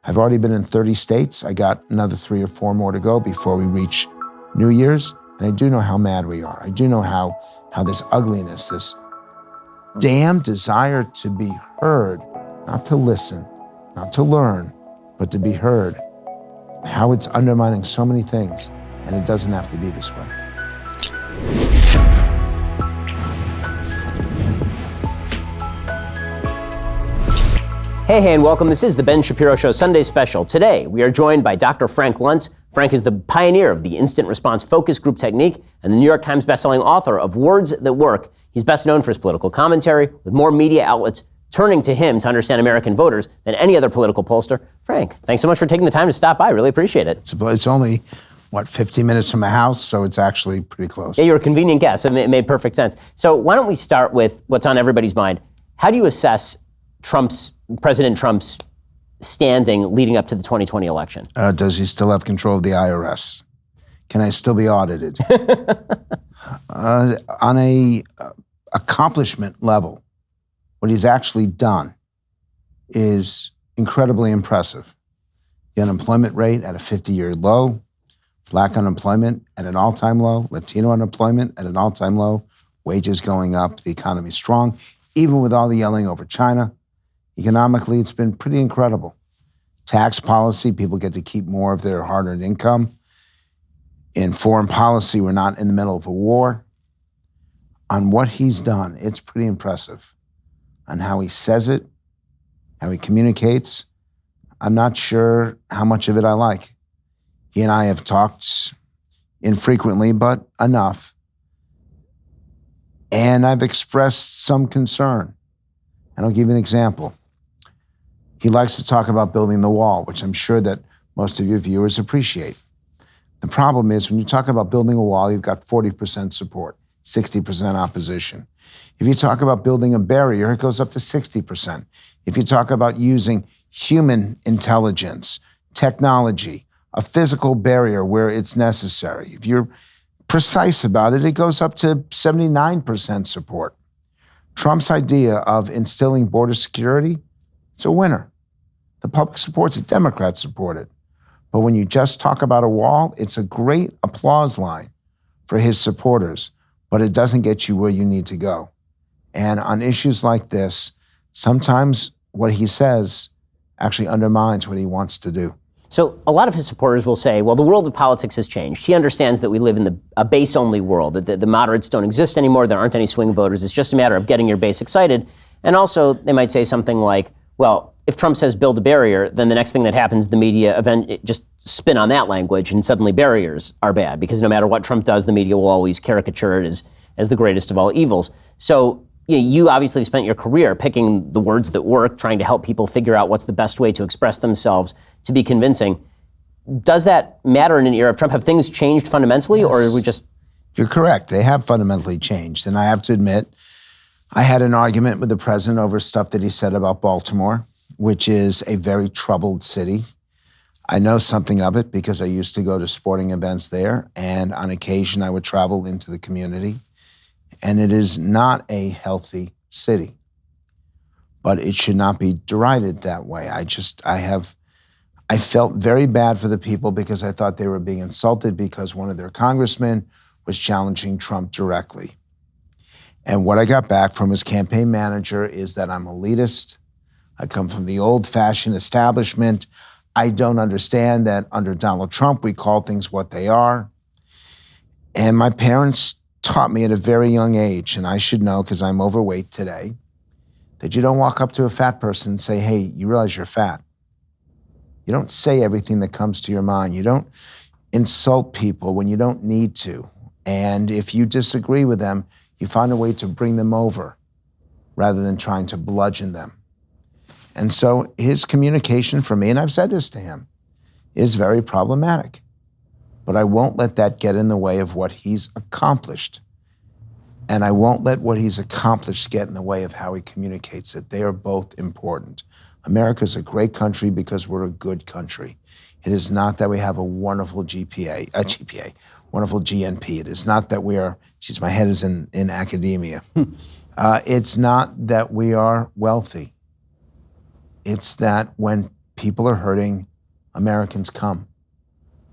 I've already been in 30 states. I got another 3 or 4 more to go before we reach New Year's. And I do know how mad we are. I do know how this ugliness, this damn desire to be heard, not to listen, not to learn, but to be heard, how it's undermining so many things. And it doesn't have to be this way. Hey, and welcome. This is the Ben Shapiro Show Sunday Special. Today, we are joined by Dr. Frank Luntz. Frank is the pioneer of the instant response focus group technique and the New York Times bestselling author of Words That Work. He's best known for his political commentary, with more media outlets turning to him to understand American voters than any other political pollster. Frank, thanks so much for taking the time to stop by. Really appreciate it. It's only, 15 minutes from my house, so it's actually pretty close. Yeah, you're a convenient guest. It made perfect sense. So why don't we start with what's on everybody's mind? How do you assess President Trump's standing leading up to the 2020 election? Does he still have control of the IRS? Can I still be audited? On a accomplishment level, what he's actually done is incredibly impressive. The unemployment rate at a 50-year low, Black unemployment at an all-time low, Latino unemployment at an all-time low, wages going up, the economy's strong, even with all the yelling over China. Economically, it's been pretty incredible. Tax policy, people get to keep more of their hard-earned income. In foreign policy, we're not in the middle of a war. On what he's done, it's pretty impressive. On how he says it, how he communicates, I'm not sure how much of it I like. He and I have talked infrequently, but enough. And I've expressed some concern. And I'll give you an example. He likes to talk about building the wall, which I'm sure that most of your viewers appreciate. The problem is when you talk about building a wall, you've got 40% support, 60% opposition. If you talk about building a barrier, it goes up to 60%. If you talk about using human intelligence, technology, a physical barrier where it's necessary, if you're precise about it, it goes up to 79% support. Trump's idea of instilling border security, it's a winner. The public supports it, Democrats support it. But when you just talk about a wall, it's a great applause line for his supporters, but it doesn't get you where you need to go. And on issues like this, sometimes what he says actually undermines what he wants to do. So a lot of his supporters will say, well, the world of politics has changed. He understands that we live in a base-only world, that the moderates don't exist anymore, there aren't any swing voters, it's just a matter of getting your base excited. And also, they might say something like, well, if Trump says build a barrier, then the next thing that happens, the media just spin on that language, and suddenly barriers are bad, because no matter what Trump does, the media will always caricature it as the greatest of all evils. So you obviously spent your career picking the words that work, trying to help people figure out what's the best way to express themselves to be convincing. Does that matter in an era of Trump? Have things changed fundamentally, Yes. or are we just... You're correct. They have fundamentally changed. And I have to admit, I had an argument with the president over stuff that he said about Baltimore, which is a very troubled city. I know something of it because I used to go to sporting events there, and on occasion I would travel into the community. And it is not a healthy city, but it should not be derided that way. I felt very bad for the people because I thought they were being insulted because one of their congressmen was challenging Trump directly. And what I got back from his campaign manager is that I'm elitist. I come from the old-fashioned establishment. I don't understand that under Donald Trump, we call things what they are. And my parents taught me at a very young age, and I should know because I'm overweight today, that you don't walk up to a fat person and say, hey, you realize you're fat. You don't say everything that comes to your mind. You don't insult people when you don't need to. And if you disagree with them, you find a way to bring them over rather than trying to bludgeon them. And so his communication for me, and I've said this to him, is very problematic. But I won't let that get in the way of what he's accomplished. And I won't let what he's accomplished get in the way of how he communicates it. They are both important. America's a great country because we're a good country. It is not that we have a wonderful wonderful GNP. It is not that we are, my head is in academia. It's not that we are wealthy. It's that when people are hurting, Americans come.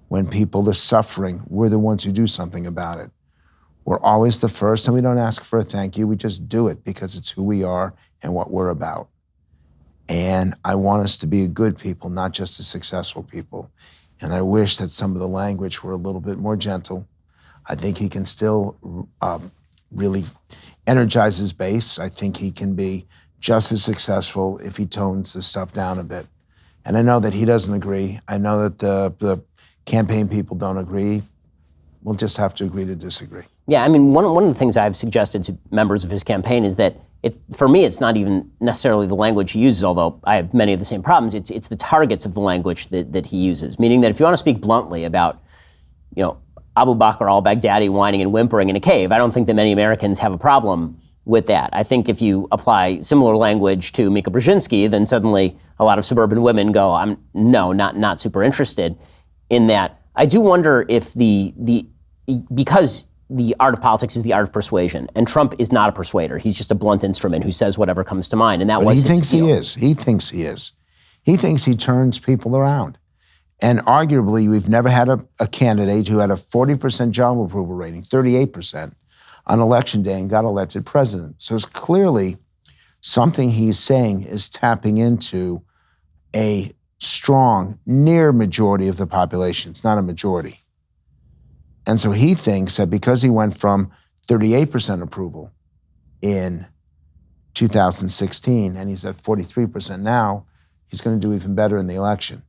When people are suffering, we're the ones who do something about it. We're always the first, and we don't ask for a thank you. We just do it because it's who we are and what we're about. And I want us to be a good people, not just a successful people. And I wish that some of the language were a little bit more gentle. I think he can still really energize his base. I think he can be just as successful if he tones the stuff down a bit. And I know that he doesn't agree. I know that the campaign people don't agree. We'll just have to agree to disagree. Yeah, I mean, one of the things I've suggested to members of his campaign is that for me, it's not even necessarily the language he uses, although I have many of the same problems. It's the targets of the language that he uses, meaning that if you want to speak bluntly about, Abu Bakr al-Baghdadi whining and whimpering in a cave, I don't think that many Americans have a problem with that. I think if you apply similar language to Mika Brzezinski, then suddenly a lot of suburban women go, I'm not super interested in that. I do wonder if because the art of politics is the art of persuasion, and Trump is not a persuader. He's just a blunt instrument who says whatever comes to mind, and that was his thinks appeal. he is. He thinks he is. He thinks he turns people around. And arguably, we've never had a candidate who had a 40% job approval rating, 38% on election day, and got elected president. So it's clearly something he's saying is tapping into a strong, near majority of the population. It's not a majority. And so he thinks that because he went from 38% approval in 2016, and he's at 43% now, he's going to do even better in the election.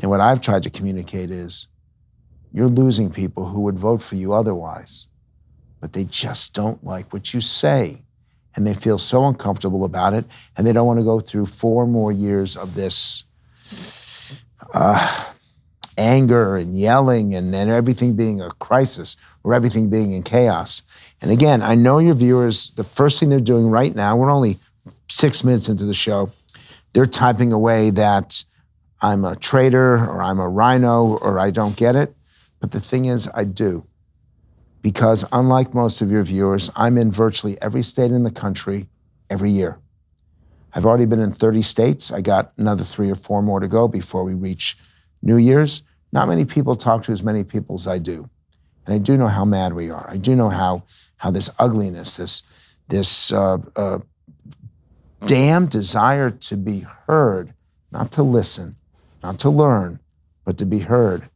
And what I've tried to communicate is, you're losing people who would vote for you otherwise, but they just don't like what you say. And they feel so uncomfortable about it, and they don't want to go through 4 more years of this anger and yelling and everything being a crisis or everything being in chaos. And again, I know your viewers, the first thing they're doing right now, we're only 6 minutes into the show, they're typing away that I'm a traitor or I'm a rhino or I don't get it. But the thing is, I do. Because unlike most of your viewers, I'm in virtually every state in the country every year. I've already been in 30 states. I got another 3 or 4 more to go before we reach New Year's. Not many people talk to as many people as I do. And I do know how mad we are. I do know how this ugliness, this damn desire to be heard, not to listen, not to learn, but to be heard,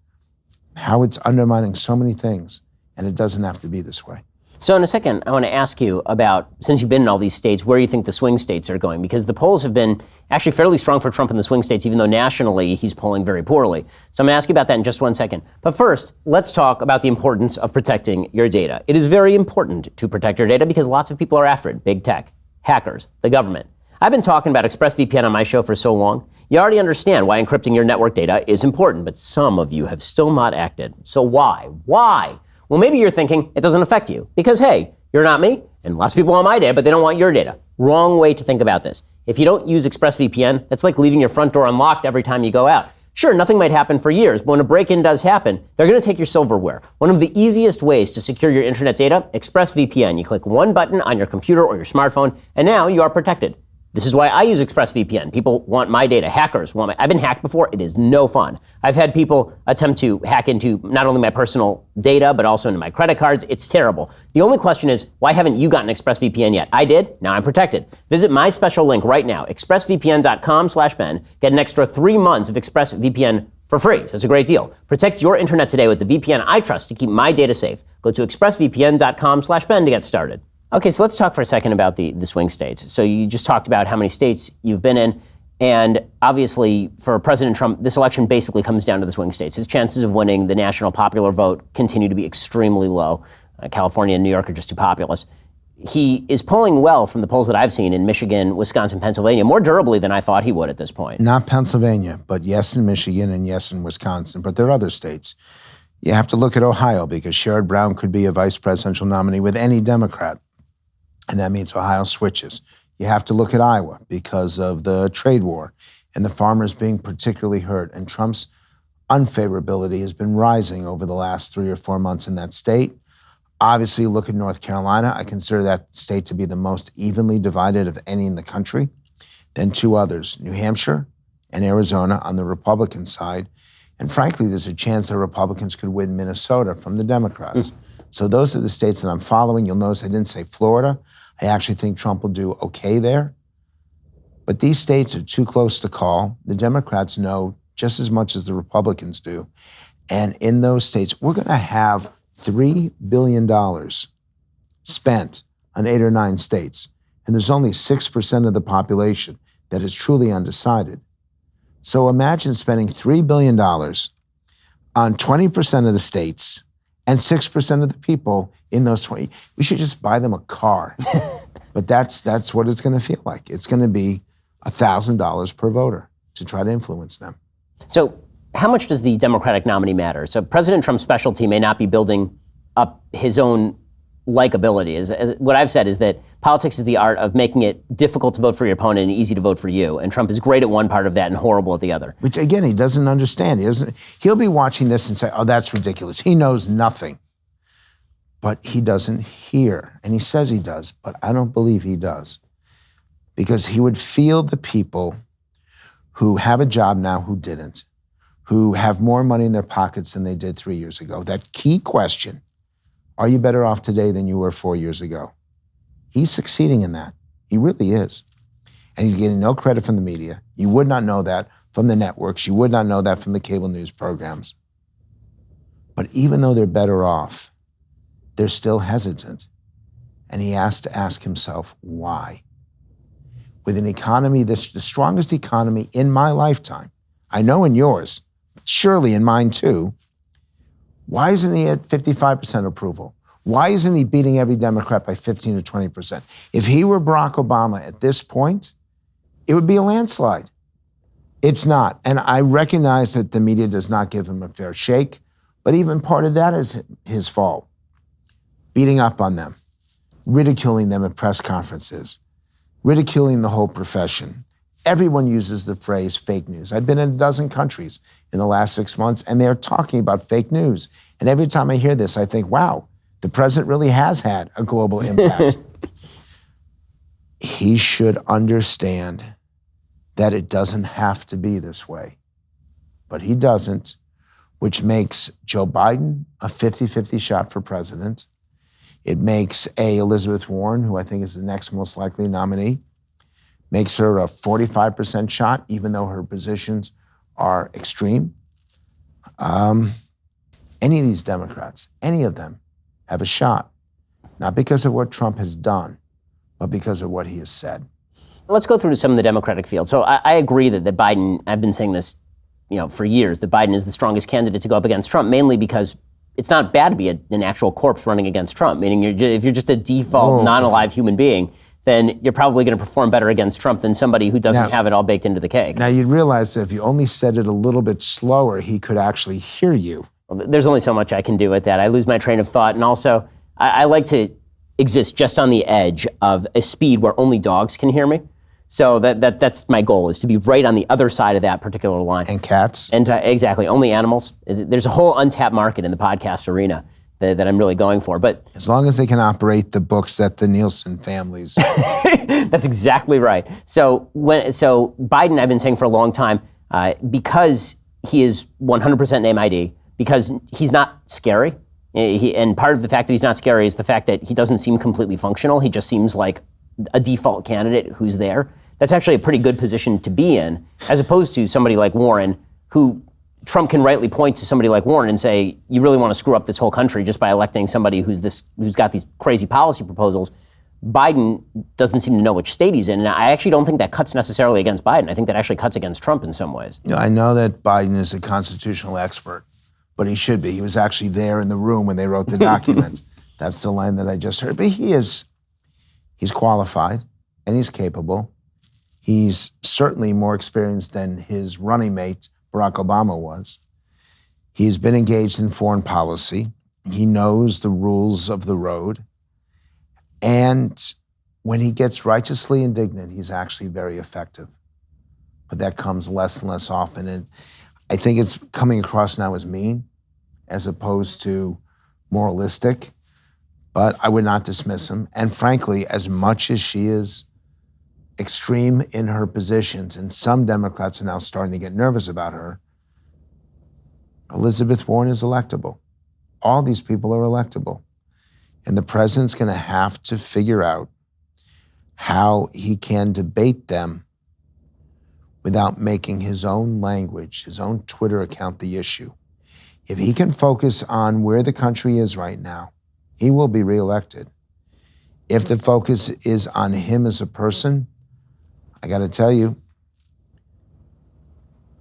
how it's undermining so many things. And it doesn't have to be this way. So in a second, I want to ask you about, since you've been in all these states, where you think the swing states are going, because the polls have been actually fairly strong for Trump in the swing states, even though nationally he's polling very poorly. So I'm going to ask you about that in just 1 second. But first, let's talk about the importance of protecting your data. It is very important to protect your data because lots of people are after it. Big tech, hackers, the government. I've been talking about ExpressVPN on my show for so long. You already understand why encrypting your network data is important, but some of you have still not acted. So why? Why? Well, maybe you're thinking it doesn't affect you because, hey, you're not me, and lots of people want my data, but they don't want your data. Wrong way to think about this. If you don't use ExpressVPN, that's like leaving your front door unlocked every time you go out. Sure, nothing might happen for years, but when a break-in does happen, they're going to take your silverware. One of the easiest ways to secure your internet data, ExpressVPN. You click one button on your computer or your smartphone, and now you are protected. This is why I use ExpressVPN. People want my data. Hackers want I've been hacked before. It is no fun. I've had people attempt to hack into not only my personal data, but also into my credit cards. It's terrible. The only question is, why haven't you gotten ExpressVPN yet? I did. Now I'm protected. Visit my special link right now, expressvpn.com/Ben. Get an extra 3 months of ExpressVPN for free. So it's a great deal. Protect your internet today with the VPN I trust to keep my data safe. Go to expressvpn.com/Ben to get started. Okay, so let's talk for a second about the swing states. So you just talked about how many states you've been in, and obviously for President Trump, this election basically comes down to the swing states. His chances of winning the national popular vote continue to be extremely low. California and New York are just too populous. He is polling well from the polls that I've seen in Michigan, Wisconsin, Pennsylvania, more durably than I thought he would at this point. Not Pennsylvania, but yes in Michigan and yes in Wisconsin, but there are other states. You have to look at Ohio because Sherrod Brown could be a vice presidential nominee with any Democrat. And that means Ohio switches. You have to look at Iowa because of the trade war and the farmers being particularly hurt. And Trump's unfavorability has been rising over the last 3 or 4 months in that state. Obviously, look at North Carolina. I consider that state to be the most evenly divided of any in the country. Then 2 others, New Hampshire and Arizona on the Republican side. And frankly, there's a chance that Republicans could win Minnesota from the Democrats. So those are the states that I'm following. You'll notice I didn't say Florida. I actually think Trump will do okay there. But these states are too close to call. The Democrats know just as much as the Republicans do. And in those states, we're going to have $3 billion spent on 8 or 9 states. And there's only 6% of the population that is truly undecided. So imagine spending $3 billion on 20% of the states and 6% of the people in those 20. We should just buy them a car. But that's what it's going to feel like. It's going to be $1,000 per voter to try to influence them. So how much does the Democratic nominee matter? So President Trump's specialty may not be building up his own likability. As what I've said is that politics is the art of making it difficult to vote for your opponent and easy to vote for you. And Trump is great at one part of that and horrible at the other. Which, again, he doesn't understand. He'll be watching this and say, oh, that's ridiculous. He knows nothing. But he doesn't hear. And he says he does, but I don't believe he does. Because he would feel the people who have a job now who didn't, who have more money in their pockets than they did 3 years ago. That key question, are you better off today than you were 4 years ago? He's succeeding in that. He really is. And he's getting no credit from the media. You would not know that from the networks. You would not know that from the cable news programs. But even though they're better off, they're still hesitant. And he has to ask himself, why? With an economy, the strongest economy in my lifetime, I know in yours, surely in mine too, why isn't he at 55% approval? Why isn't he beating every Democrat by 15 to 20%? If he were Barack Obama at this point, it would be a landslide. It's not. And I recognize that the media does not give him a fair shake, but even part of that is his fault. Beating up on them, ridiculing them at press conferences, ridiculing the whole profession. Everyone uses the phrase fake news. I've been in a dozen countries in the last 6 months, and they're talking about fake news. And every time I hear this, I think, wow, the president really has had a global impact. He should understand that it doesn't have to be this way. But he doesn't, which makes Joe Biden a 50-50 shot for president. It makes Elizabeth Warren, who I think is the next most likely nominee, makes her a 45% shot, even though her positions are extreme. Any of these Democrats, any of them, have a shot, not because of what Trump has done, but because of what he has said. Let's go through some of the Democratic field. So I agree that Biden, I've been saying this for years, that Biden is the strongest candidate to go up against Trump, mainly because it's not bad to be an actual corpse running against Trump, meaning if you're just a default non-alive human being, then you're probably going to perform better against Trump than somebody who doesn't have it all baked into the cake. Now, you'd realize that if you only said it a little bit slower, he could actually hear you. Well, there's only so much I can do with that. I lose my train of thought, and also, I like to exist just on the edge of a speed where only dogs can hear me. So that's my goal, is to be right on the other side of that particular line. And cats? And exactly, only animals. There's a whole untapped market in the podcast arena that I'm really going for. But as long as they can operate the books that the Nielsen families. That's exactly right. So Biden, I've been saying for a long time, because he is 100% name ID, because he's not scary. And part of the fact that he's not scary is the fact that he doesn't seem completely functional. He just seems like a default candidate who's there. That's actually a pretty good position to be in, as opposed to somebody like Warren, who Trump can rightly point to somebody like Warren and say, you really want to screw up this whole country just by electing somebody who's got these crazy policy proposals. Biden doesn't seem to know which state he's in, and I actually don't think that cuts necessarily against Biden. I think that actually cuts against Trump in some ways. I know that Biden is a constitutional expert, but he should be. He was actually there in the room when they wrote the document. That's the line that I just heard. But he's qualified and he's capable. He's certainly more experienced than his running mate, Barack Obama, was. He's been engaged in foreign policy. He knows the rules of the road. And when he gets righteously indignant, he's actually very effective. But that comes less and less often. And I think it's coming across now as mean as opposed to moralistic. But I would not dismiss him. And frankly, as much as she is extreme in her positions, and some Democrats are now starting to get nervous about her, Elizabeth Warren is electable. All these people are electable. And the president's going to have to figure out how he can debate them without making his own language, his own Twitter account the issue. If he can focus on where the country is right now, he will be reelected. If the focus is on him as a person, I got to tell you,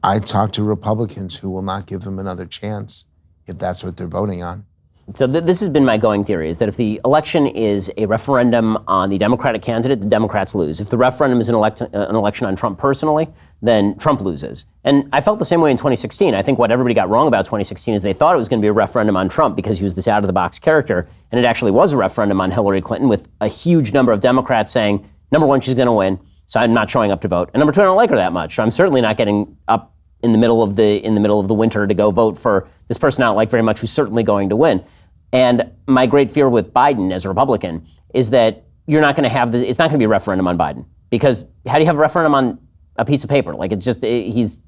I talk to Republicans who will not give him another chance if that's what they're voting on. So this has been my going theory, is that if the election is a referendum on the Democratic candidate, the Democrats lose. If the referendum is an election on Trump personally, then Trump loses. And I felt the same way in 2016. I think what everybody got wrong about 2016 is they thought it was going to be a referendum on Trump because he was this out-of-the-box character, and it actually was a referendum on Hillary Clinton with a huge number of Democrats saying, number one, she's going to win, so I'm not showing up to vote. And number two, I don't like her that much, so I'm certainly not getting up in the middle of the winter to go vote for this person I don't like very much who's certainly going to win. And my great fear with Biden as a Republican is that you're not going to have it's not going to be a referendum on Biden, because how do you have a referendum on a piece of paper? Like, it's just he's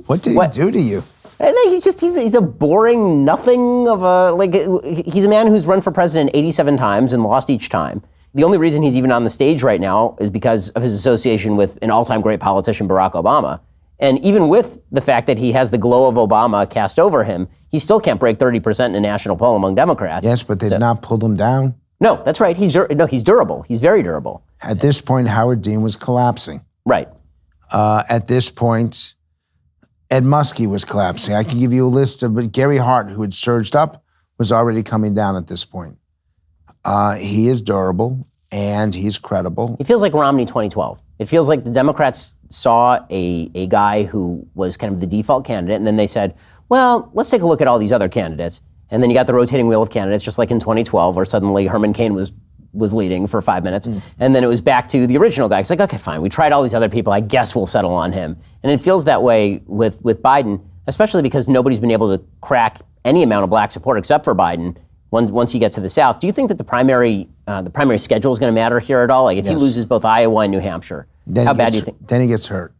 what did he do to you? He's a boring nothing of he's a man who's run for president 87 times and lost each time. The only reason he's even on the stage right now is because of his association with an all-time great politician, Barack Obama. And even with the fact that he has the glow of Obama cast over him, he still can't break 30% in a national poll among Democrats. Yes, but they've not pulled him down. No, that's right. He's durable. He's very durable. At this point, Howard Dean was collapsing. Right. At this point, Ed Muskie was collapsing. I can give you a list but Gary Hart, who had surged up, was already coming down at this point. He is durable, and he's credible. It feels like Romney 2012. It feels like the Democrats saw a guy who was kind of the default candidate, and then they said, well, let's take a look at all these other candidates. And then you got the rotating wheel of candidates, just like in 2012, where suddenly Herman Cain was leading for 5 minutes. And then it was back to the original guy. It's like, okay, fine, we tried all these other people. I guess we'll settle on him. And it feels that way with Biden, especially because nobody's been able to crack any amount of black support except for Biden once you get to the South. Do you think that the primary schedule is going to matter here at all? Like, if he loses both Iowa and New Hampshire, how bad do you think? Then he gets hurt.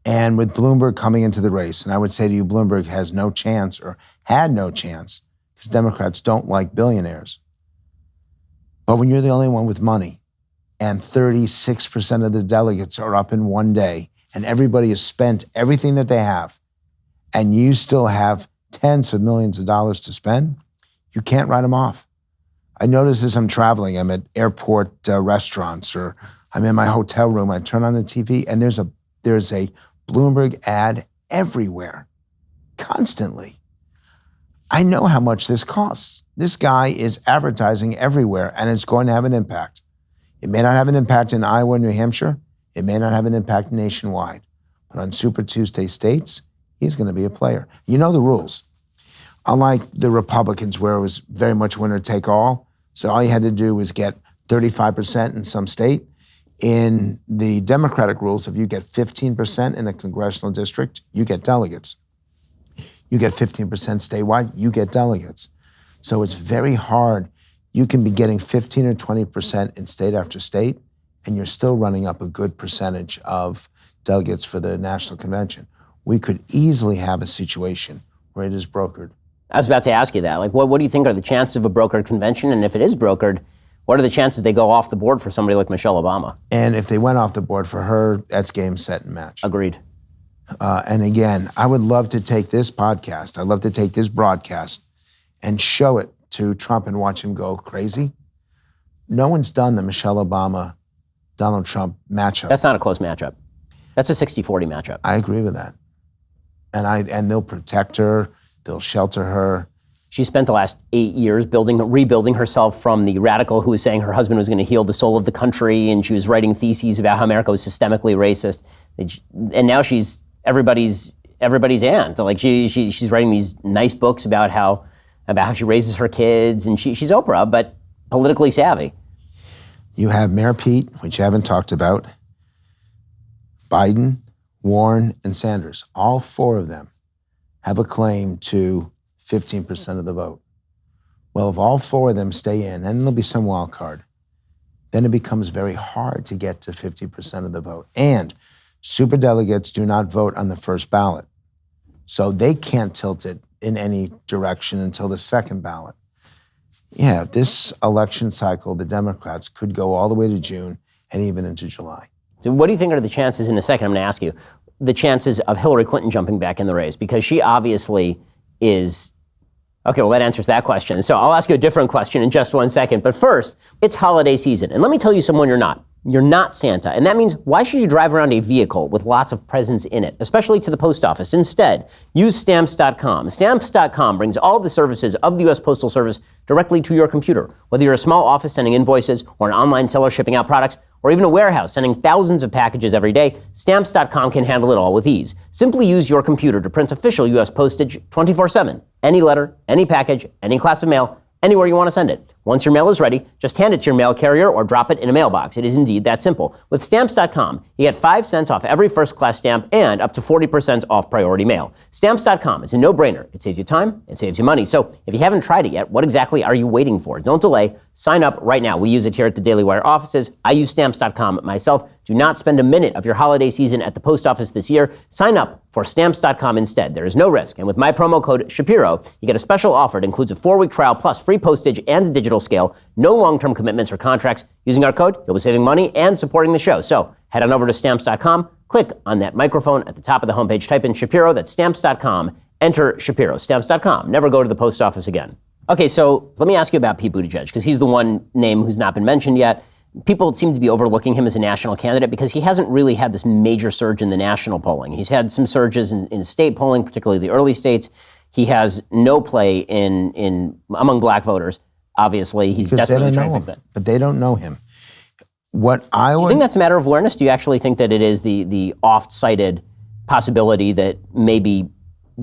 And with Bloomberg coming into the race, and I would say to you, Bloomberg has no chance, or had no chance, because Democrats don't like billionaires. But when you're the only one with money, and 36% of the delegates are up in one day, and everybody has spent everything that they have, and you still have tens of millions of dollars to spend, you can't write them off. I notice as I'm traveling, I'm at airport restaurants, or I'm in my hotel room, I turn on the TV, and there's a Bloomberg ad everywhere, constantly. I know how much this costs. This guy is advertising everywhere, and it's going to have an impact. It may not have an impact in Iowa and New Hampshire. It may not have an impact nationwide. But on Super Tuesday states, he's going to be a player. You know the rules. Unlike the Republicans, where it was very much winner take all, so all you had to do was get 35% in some state. In the Democratic rules, if you get 15% in a congressional district, you get delegates. You get 15% statewide, you get delegates. So it's very hard. You can be getting 15 or 20% in state after state, and you're still running up a good percentage of delegates for the national convention. We could easily have a situation where it is brokered. I was about to ask you that. Like, what do you think are the chances of a brokered convention? And if it is brokered, what are the chances they go off the board for somebody like Michelle Obama? And if they went off the board for her, that's game, set, and match. Agreed. And again, I would love to take this podcast, I'd love to take this broadcast and show it to Trump and watch him go crazy. No one's done the Michelle Obama, Donald Trump matchup. That's not a close matchup. That's a 60-40 matchup. I agree with that. And they'll protect her, they'll shelter her. She spent the last 8 years rebuilding herself from the radical who was saying her husband was going to heal the soul of the country, and she was writing theses about how America was systemically racist. And now she's everybody's aunt. Like she's writing these nice books about how she raises her kids, and she's Oprah, but politically savvy. You have Mayor Pete, which you haven't talked about, Biden, Warren, and Sanders. All four of them have a claim to 15% of the vote. Well, if all four of them stay in, and there'll be some wild card, then it becomes very hard to get to 50% of the vote. And superdelegates do not vote on the first ballot. So they can't tilt it in any direction until the second ballot. Yeah, this election cycle, the Democrats could go all the way to June and even into July. So what do you think are the chances, in a second I'm going to ask you, the chances of Hillary Clinton jumping back in the race? Because she obviously is... Okay, well, that answers that question. So I'll ask you a different question in just one second. But first, it's holiday season. And let me tell you someone you're not. You're not Santa. And that means, why should you drive around a vehicle with lots of presents in it, especially to the post office? Instead, use Stamps.com. Stamps.com brings all the services of the U.S. Postal Service directly to your computer. Whether you're a small office sending invoices, or an online seller shipping out products, or even a warehouse sending thousands of packages every day, Stamps.com can handle it all with ease. Simply use your computer to print official U.S. postage 24/7. Any letter, any package, any class of mail, anywhere you want to send it. Once your mail is ready, just hand it to your mail carrier or drop it in a mailbox. It is indeed that simple. With Stamps.com, you get 5 cents off every first-class stamp and up to 40% off priority mail. Stamps.com, it's a no-brainer. It saves you time, it saves you money. So if you haven't tried it yet, what exactly are you waiting for? Don't delay. Sign up right now. We use it here at the Daily Wire offices. I use Stamps.com myself. Do not spend a minute of your holiday season at the post office this year. Sign up for Stamps.com instead. There is no risk. And with my promo code Shapiro, you get a special offer. It includes a 4-week trial plus free postage and a digital scale. No long-term commitments or contracts. Using our code, you'll be saving money and supporting the show. So head on over to Stamps.com. Click on that microphone at the top of the homepage. Type in Shapiro. That's Stamps.com. Enter Shapiro. Stamps.com. Never go to the post office again. Okay, so let me ask you about Pete Buttigieg, because he's the one name who's not been mentioned yet. People seem to be overlooking him as a national candidate because he hasn't really had this major surge in the national polling. He's had some surges in state polling, particularly the early states. He has no play in among black voters. Obviously, he's desperately trying to fix that. But they don't know him. Do you think that's a matter of awareness? Do you actually think that it is the oft-cited possibility that maybe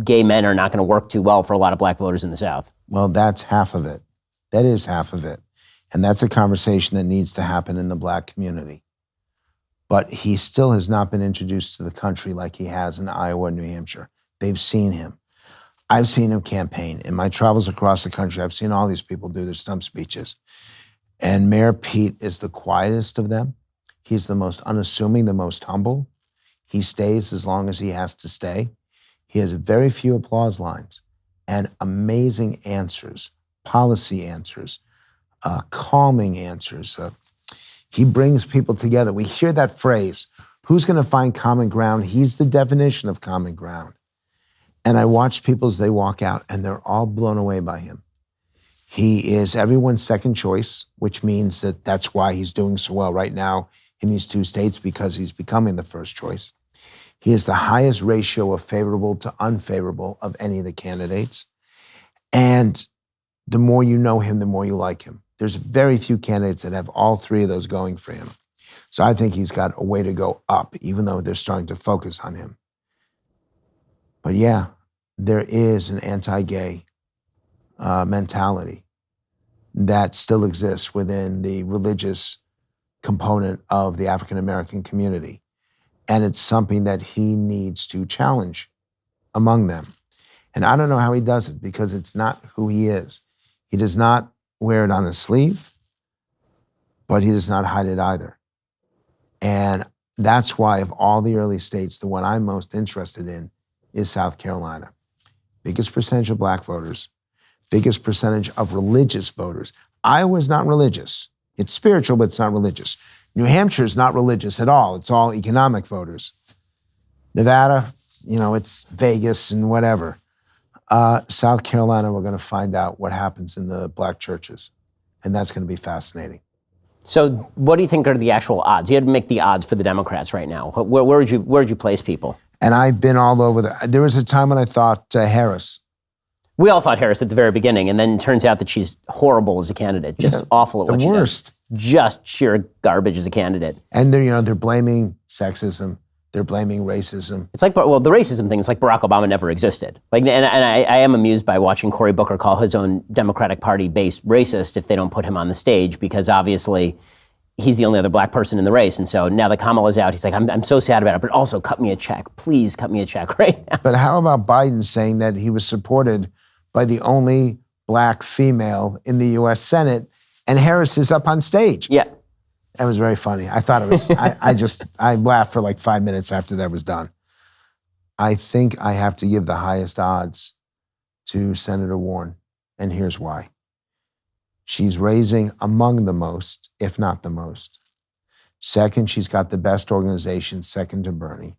gay men are not going to work too well for a lot of black voters in the South? Well, that's half of it. That is half of it. And that's a conversation that needs to happen in the black community. But he still has not been introduced to the country like he has in Iowa and New Hampshire. They've seen him. I've seen him campaign. In my travels across the country, I've seen all these people do their stump speeches. And Mayor Pete is the quietest of them. He's the most unassuming, the most humble. He stays as long as he has to stay. He has very few applause lines and amazing answers, policy answers, calming answers. He brings people together. We hear that phrase, who's going to find common ground? He's the definition of common ground. And I watch people as they walk out, and they're all blown away by him. He is everyone's second choice, which means that that's why he's doing so well right now in these 2 states, because he's becoming the first choice. He has the highest ratio of favorable to unfavorable of any of the candidates. And the more you know him, the more you like him. There's very few candidates that have all 3 of those going for him. So I think he's got a way to go up, even though they're starting to focus on him. But yeah, there is an anti-gay mentality that still exists within the religious component of the African-American community. And it's something that he needs to challenge among them. And I don't know how he does it, because it's not who he is. He does not wear it on his sleeve, but he does not hide it either. And that's why, of all the early states, the one I'm most interested in is South Carolina. Biggest percentage of black voters, biggest percentage of religious voters. Iowa's not religious. It's spiritual, but it's not religious. New Hampshire's not religious at all. It's all economic voters. Nevada, it's Vegas and whatever. South Carolina, we're going to find out what happens in the black churches. And that's going to be fascinating. So what do you think are the actual odds? You had to make the odds for the Democrats right now. Where would you place people? And I've been all over there was a time when I thought Harris. We all thought Harris at the very beginning, and then it turns out that she's horrible as a candidate, just awful at what she does. The worst. Just sheer garbage as a candidate. And they're blaming sexism. They're blaming racism. It's like, the racism thing is like Barack Obama never existed. And I am amused by watching Cory Booker call his own Democratic Party base racist if they don't put him on the stage, because obviously he's the only other black person in the race. And so now that Kamala's out, he's like, I'm so sad about it, but also cut me a check. Please cut me a check right now. But how about Biden saying that he was supported by the only black female in the U.S. Senate, and Harris is up on stage? Yeah. That was very funny. I thought it was, I laughed for like 5 minutes after that was done. I think I have to give the highest odds to Senator Warren, and here's why. She's raising among the most, if not the most. Second, she's got the best organization, second to Bernie.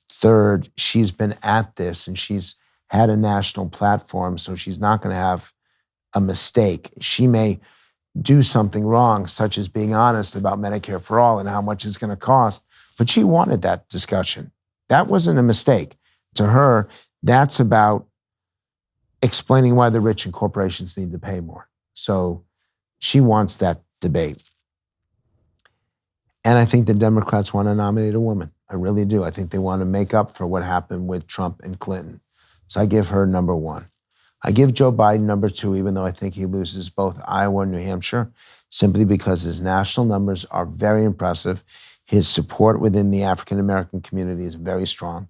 Third, she's been at this and she's had a national platform, so she's not going to have a mistake. She may do something wrong, such as being honest about Medicare for all and how much it's going to cost, but she wanted that discussion. That wasn't a mistake. To her, that's about explaining why the rich and corporations need to pay more. So she wants that debate. And I think the Democrats want to nominate a woman. I really do. I think they want to make up for what happened with Trump and Clinton. So I give her number one. I give Joe Biden number two, even though I think he loses both Iowa and New Hampshire, simply because his national numbers are very impressive. His support within the African-American community is very strong.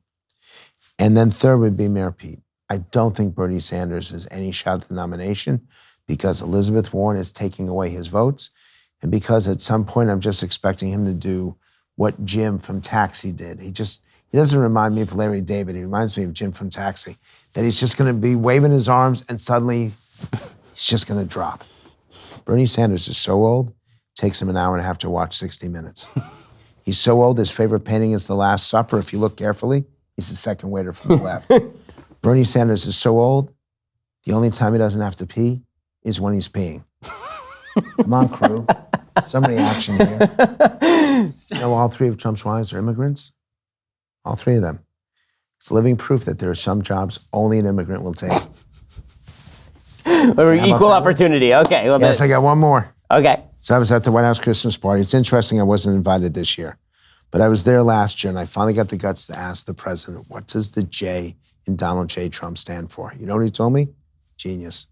And then third would be Mayor Pete. I don't think Bernie Sanders has any shot at the nomination because Elizabeth Warren is taking away his votes and because at some point I'm just expecting him to do what Jim from Taxi did. He doesn't remind me of Larry David. He reminds me of Jim from Taxi, that he's just going to be waving his arms and suddenly he's just going to drop. Bernie Sanders is so old, it takes him an hour and a half to watch 60 Minutes. He's so old, his favorite painting is The Last Supper. If you look carefully, he's the second waiter from the left. Bernie Sanders is so old, the only time he doesn't have to pee is when he's peeing. Come on, crew. Some reaction here. You know, all three of Trump's wives are immigrants. All three of them. It's living proof that there are some jobs only an immigrant will take. Or equal opportunity. Okay. Well, yes, I got one more. Okay. So I was at the White House Christmas party. It's interesting I wasn't invited this year, but I was there last year and I finally got the guts to ask the president, what does the J in Donald J. Trump stand for? You know what he told me? Genius.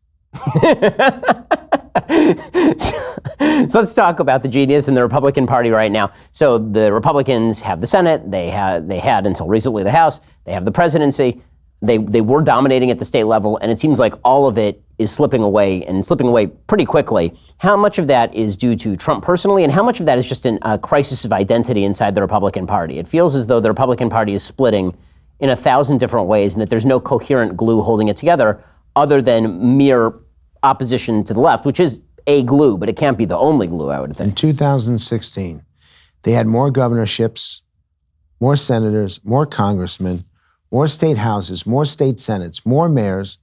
So let's talk about the genius in the Republican Party right now. So the Republicans have the Senate. They had until recently the House. They have the presidency. They were dominating at the state level, and it seems like all of it is slipping away and slipping away pretty quickly. How much of that is due to Trump personally, and how much of that is just a crisis of identity inside the Republican Party? It feels as though the Republican Party is splitting in 1,000 different ways, and that there's no coherent glue holding it together other than mere opposition to the left, which is a glue, but it can't be the only glue, I would think. In 2016, they had more governorships, more senators, more congressmen, more state houses, more state senates, more mayors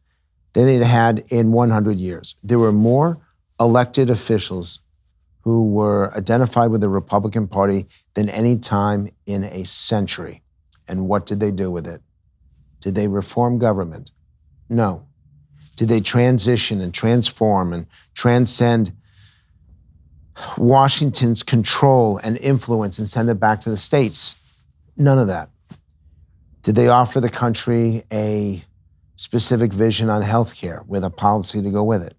than they'd had in 100 years. There were more elected officials who were identified with the Republican Party than any time in a century. And what did they do with it? Did they reform government? No. Did they transition and transform and transcend Washington's control and influence and send it back to the states? None of that. Did they offer the country a specific vision on healthcare with a policy to go with it?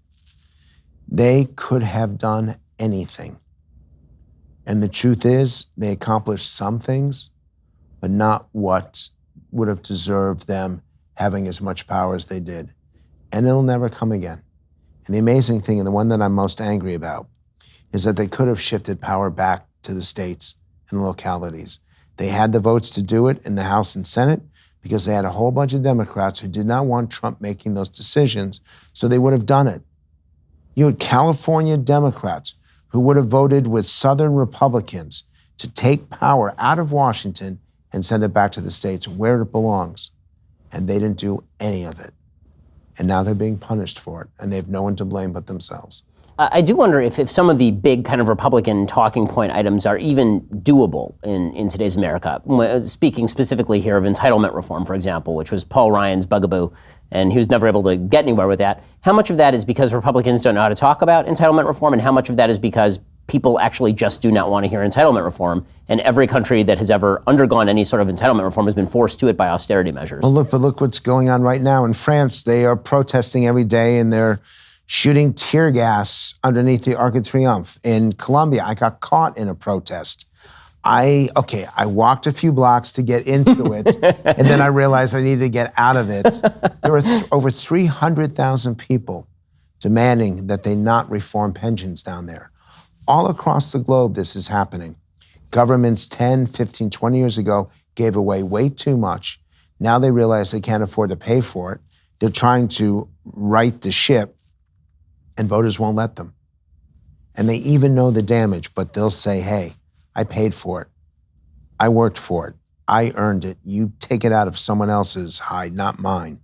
They could have done anything. And the truth is, they accomplished some things, but not what would have deserved them having as much power as they did. And it'll never come again. And the amazing thing, and the one that I'm most angry about, is that they could have shifted power back to the states and localities. They had the votes to do it in the House and Senate because they had a whole bunch of Democrats who did not want Trump making those decisions, so they would have done it. You had California Democrats who would have voted with Southern Republicans to take power out of Washington and send it back to the states where it belongs. And they didn't do any of it. And now they're being punished for it, and they have no one to blame but themselves. I do wonder if some of the big kind of Republican talking point items are even doable in today's America. Speaking specifically here of entitlement reform, for example, which was Paul Ryan's bugaboo, and he was never able to get anywhere with that. How much of that is because Republicans don't know how to talk about entitlement reform, and how much of that is because people actually just do not want to hear entitlement reform, and every country that has ever undergone any sort of entitlement reform has been forced to it by austerity measures? Well, look what's going on right now in France. They are protesting every day, and they're shooting tear gas underneath the Arc de Triomphe. In Colombia, I got caught in a protest. I walked a few blocks to get into it, and then I realized I needed to get out of it. There were over 300,000 people demanding that they not reform pensions down there. All across the globe, this is happening. Governments 10, 15, 20 years ago gave away way too much. Now they realize they can't afford to pay for it. They're trying to right the ship, and voters won't let them. And they even know the damage, but they'll say, hey, I paid for it. I worked for it. I earned it. You take it out of someone else's hide, not mine.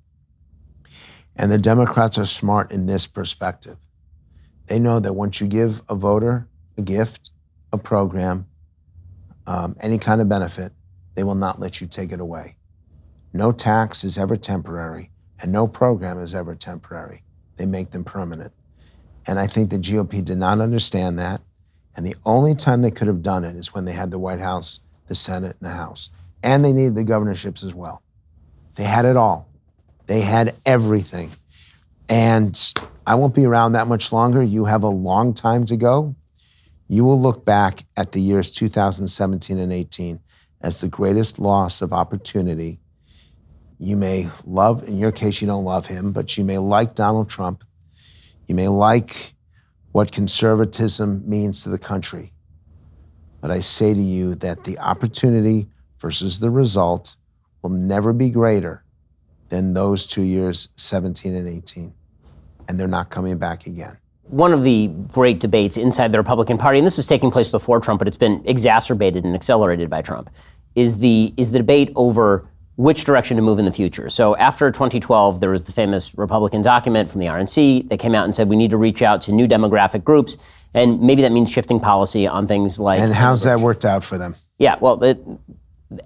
And the Democrats are smart in this perspective. They know that once you give a voter a gift, a program, any kind of benefit, they will not let you take it away. No tax is ever temporary, and no program is ever temporary. They make them permanent. And I think the GOP did not understand that. And the only time they could have done it is when they had the White House, the Senate, and the House. And they needed the governorships as well. They had it all. They had everything. And I won't be around that much longer. You have a long time to go. You will look back at the years 2017 and 18 as the greatest loss of opportunity. You may love, in your case, you don't love him, but you may like Donald Trump. You may like what conservatism means to the country. But I say to you that the opportunity versus the result will never be greater than those 2 years, 17 and 18. And they're not coming back again. One of the great debates inside the Republican Party, and this was taking place before Trump, but it's been exacerbated and accelerated by Trump, is the debate over which direction to move in the future. So after 2012, there was the famous Republican document from the RNC that came out and said we need to reach out to new demographic groups, and maybe that means shifting policy on things like... And how's that worked out for them? Yeah, well,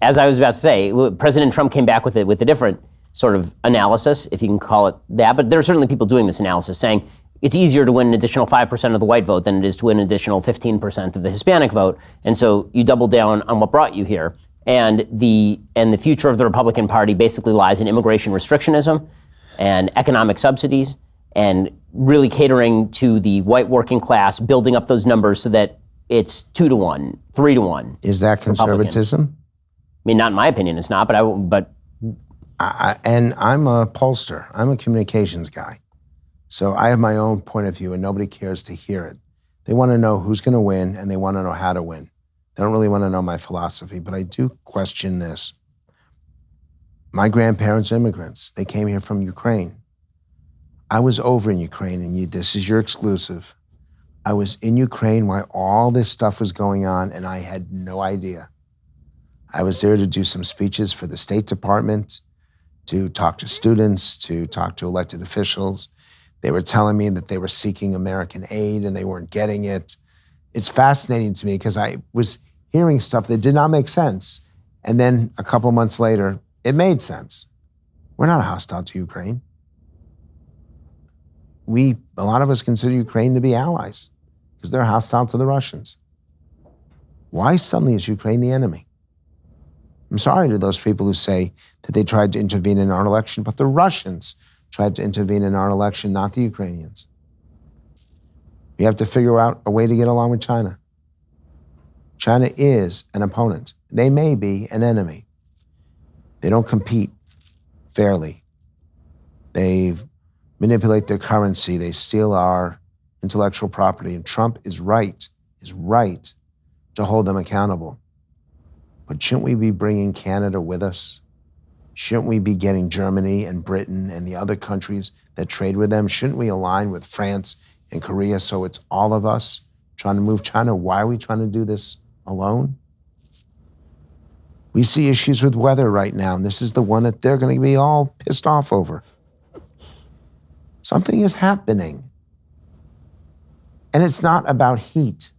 as I was about to say, President Trump came back with a different sort of analysis, if you can call it that, but there are certainly people doing this analysis saying it's easier to win an additional 5% of the white vote than it is to win an additional 15% of the Hispanic vote, and so you double down on what brought you here. And the future of the Republican Party basically lies in immigration restrictionism and economic subsidies and really catering to the white working class, building up those numbers so that it's 2-to-1, 3-to-1. Is that conservatism? Republican. I mean, not in my opinion, it's not, but and I'm a pollster. I'm a communications guy. So I have my own point of view, and nobody cares to hear it. They want to know who's going to win, and they want to know how to win. They don't really want to know my philosophy, but I do question this. My grandparents are immigrants. They came here from Ukraine. I was over in Ukraine, and this is your exclusive. I was in Ukraine while all this stuff was going on, and I had no idea. I was there to do some speeches for the State Department, to talk to students, to talk to elected officials. They were telling me that they were seeking American aid and they weren't getting it. It's fascinating to me because I was hearing stuff that did not make sense. And then a couple months later, it made sense. We're not hostile to Ukraine. A lot of us consider Ukraine to be allies because they're hostile to the Russians. Why suddenly is Ukraine the enemy? I'm sorry to those people who say that they tried to intervene in our election, but the Russians tried to intervene in our election, not the Ukrainians. We have to figure out a way to get along with China. China is an opponent. They may be an enemy. They don't compete fairly. They manipulate their currency. They steal our intellectual property. And Trump is right to hold them accountable. But shouldn't we be bringing Canada with us? Shouldn't we be getting Germany and Britain and the other countries that trade with them? Shouldn't we align with France and Korea so it's all of us trying to move China? Why are we trying to do this alone? We see issues with weather right now, and this is the one that they're going to be all pissed off over. Something is happening. And it's not about heat.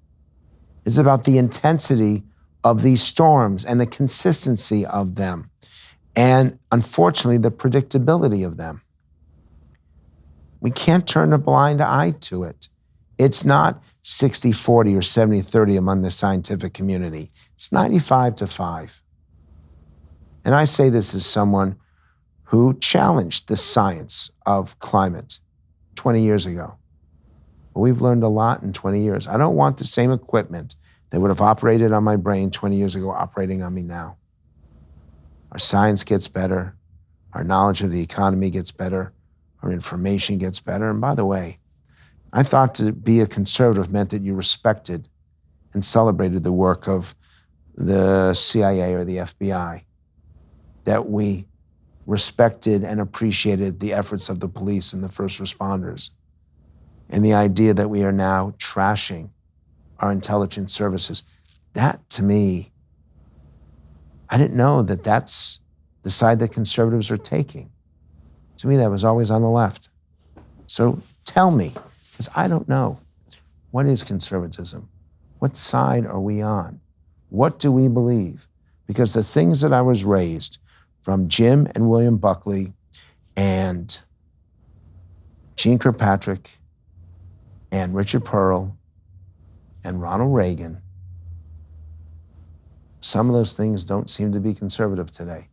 It's about the intensity of these storms and the consistency of them. And unfortunately, the predictability of them. We can't turn a blind eye to it. It's not 60-40 or 70-30 among the scientific community. It's 95-5. And I say this as someone who challenged the science of climate 20 years ago. But we've learned a lot in 20 years. I don't want the same equipment that would have operated on my brain 20 years ago operating on me now. Our science gets better. Our knowledge of the economy gets better. Our information gets better. And by the way, I thought to be a conservative meant that you respected and celebrated the work of the CIA or the FBI, that we respected and appreciated the efforts of the police and the first responders, and the idea that we are now trashing our intelligence services. That, to me, I didn't know that that's the side that conservatives are taking. To me, that was always on the left. So tell me, because I don't know, what is conservatism? What side are we on? What do we believe? Because the things that I was raised from Jim and William Buckley and Gene Kirkpatrick and Richard Pearl and Ronald Reagan, some of those things don't seem to be conservative today.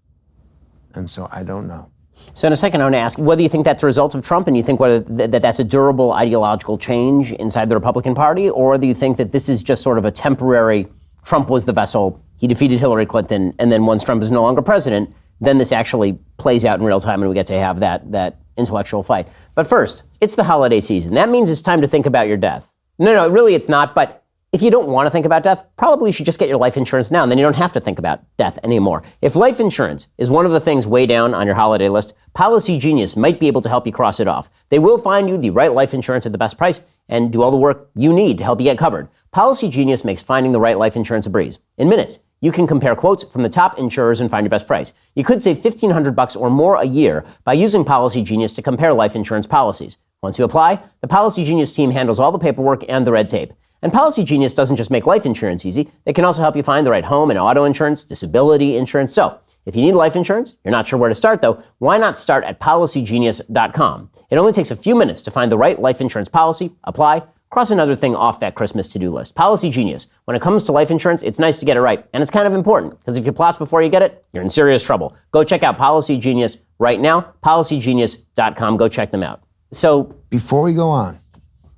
And so I don't know. So in a second, I want to ask whether you think that's a result of Trump, and you think whether that's a durable ideological change inside the Republican Party, or whether you think that this is just sort of a temporary, Trump was the vessel, he defeated Hillary Clinton, and then once Trump is no longer president, then this actually plays out in real time and we get to have that intellectual fight. But first, it's the holiday season. That means it's time to think about your death. No, really it's not, but if you don't want to think about death, probably you should just get your life insurance now, and then you don't have to think about death anymore. If life insurance is one of the things way down on your holiday list, Policy Genius might be able to help you cross it off. They will find you the right life insurance at the best price and do all the work you need to help you get covered. Policy Genius makes finding the right life insurance a breeze. In minutes, you can compare quotes from the top insurers and find your best price. You could save $1,500 or more a year by using Policy Genius to compare life insurance policies. Once you apply, the Policy Genius team handles all the paperwork and the red tape. And Policy Genius doesn't just make life insurance easy, they can also help you find the right home and auto insurance, disability insurance. So, if you need life insurance, you're not sure where to start though, why not start at PolicyGenius.com? It only takes a few minutes to find the right life insurance policy, apply, cross another thing off that Christmas to-do list. Policy Genius. When it comes to life insurance, it's nice to get it right, and it's kind of important, because if you plot before you get it, you're in serious trouble. Go check out Policy Genius right now, PolicyGenius.com. Go check them out. So, before we go on,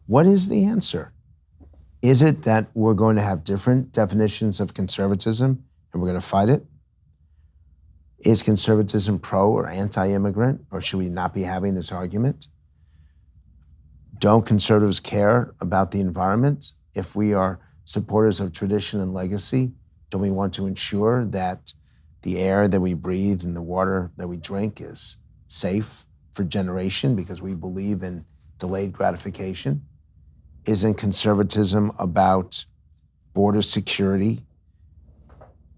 what is the answer? Is it that we're going to have different definitions of conservatism and we're going to fight it? Is conservatism pro or anti-immigrant, or should we not be having this argument? Don't conservatives care about the environment? If we are supporters of tradition and legacy, don't we want to ensure that the air that we breathe and the water that we drink is safe for generation because we believe in delayed gratification? Isn't conservatism about border security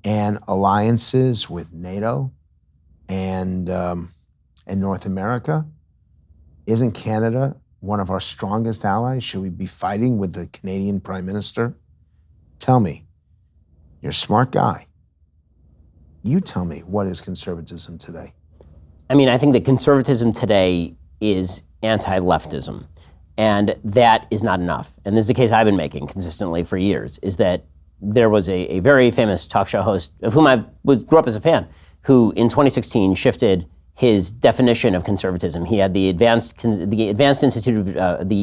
and alliances with NATO and North America? Isn't Canada one of our strongest allies? Should we be fighting with the Canadian Prime Minister? Tell me, you're a smart guy. You tell me, what is conservatism today? I mean, I think that conservatism today is anti-leftism. And that is not enough. And this is the case I've been making consistently for years, is that there was a very famous talk show host of whom I grew up as a fan, who in 2016 shifted his definition of conservatism. He had the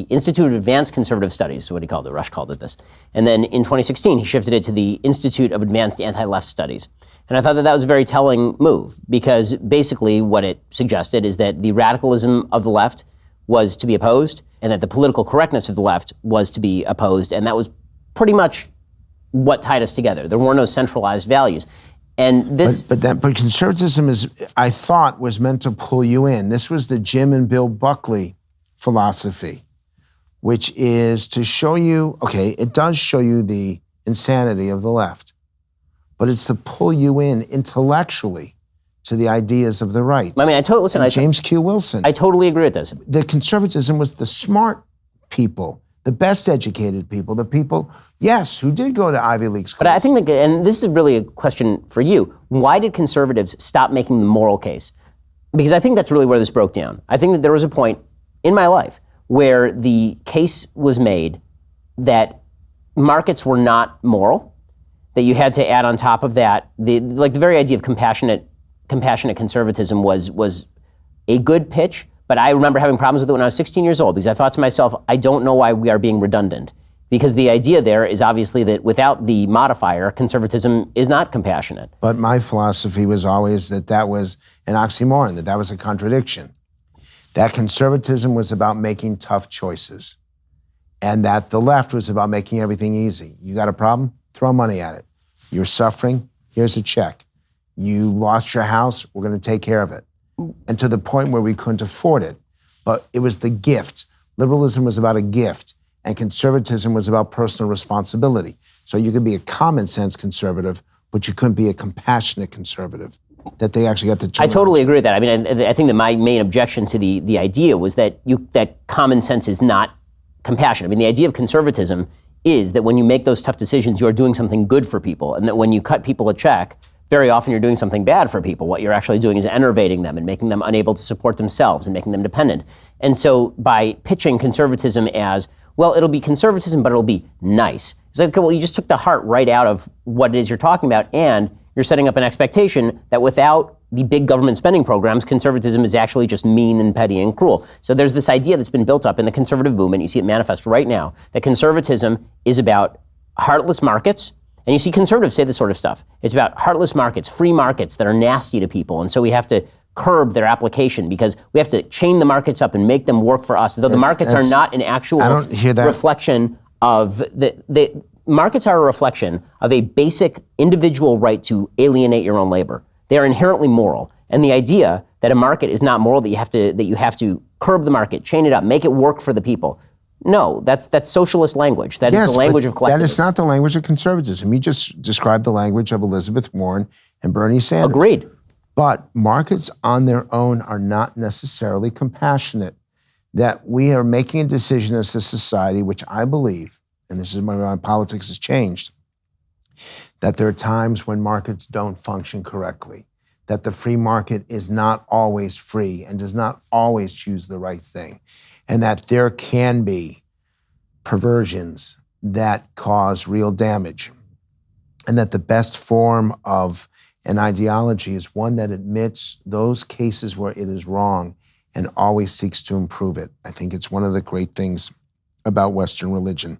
Institute of Advanced Conservative Studies, is what he called it. Rush called it this. And then in 2016, he shifted it to the Institute of Advanced Anti-Left Studies. And I thought that was a very telling move, because basically what it suggested is that the radicalism of the left was to be opposed, and that the political correctness of the left was to be opposed, and that was pretty much what tied us together. There were no centralized values. And this... But conservatism I thought, was meant to pull you in. This was the Jim and Bill Buckley philosophy, which is to show you, okay, it does show you the insanity of the left, but it's to pull you in intellectually to the ideas of the right. I mean, James Q. Wilson. I totally agree with this. The conservatism was the smart people, the best educated people, the people, yes, who did go to Ivy League schools. But I think that, and this is really a question for you, why did conservatives stop making the moral case? Because I think that's really where this broke down. I think that there was a point in my life where the case was made that markets were not moral, that you had to add on top of that, the very idea of compassionate conservatism was a good pitch, but I remember having problems with it when I was 16 years old, because I thought to myself, I don't know why we are being redundant. Because the idea there is obviously that without the modifier, conservatism is not compassionate. But my philosophy was always that was an oxymoron, that was a contradiction. That conservatism was about making tough choices. and that the left was about making everything easy. You got a problem? Throw money at it. You're suffering? Here's a check. You lost your house? We're going to take care of it. And to the point where we couldn't afford it. But it was the gift. Liberalism was about a gift, and conservatism was about personal responsibility. So you could be a common sense conservative, but you couldn't be a compassionate conservative. That they actually got the term. I totally agree with that. I mean, I think that my main objection to the idea was that common sense is not compassion. I mean, the idea of conservatism is that when you make those tough decisions, you are doing something good for people, and that when you cut people a check, very often you're doing something bad for people. What you're actually doing is enervating them and making them unable to support themselves and making them dependent. And so by pitching conservatism as, well, it'll be conservatism, but it'll be nice. It's like, okay, well, you just took the heart right out of what it is you're talking about, and you're setting up an expectation that without the big government spending programs, conservatism is actually just mean and petty and cruel. So there's this idea that's been built up in the conservative movement. You see it manifest right now, that conservatism is about heartless markets. And you see conservatives say this sort of stuff. It's about heartless markets, free markets that are nasty to people. And so we have to curb their application because we have to chain the markets up and make them work for us, though the markets are not an actual reflection of the markets are a reflection of a basic individual right to alienate your own labor. They are inherently moral. And the idea that a market is not moral, that you have to curb the market, chain it up, make it work for the people. No, that's socialist language. That is the language of collectivism. That is not the language of conservatism. You just described the language of Elizabeth Warren and Bernie Sanders. Agreed. But markets on their own are not necessarily compassionate. That we are making a decision as a society, which I believe, and this is where my politics has changed, that there are times when markets don't function correctly, that the free market is not always free and does not always choose the right thing, and that there can be perversions that cause real damage, and that the best form of an ideology is one that admits those cases where it is wrong and always seeks to improve it. I think it's one of the great things about Western religion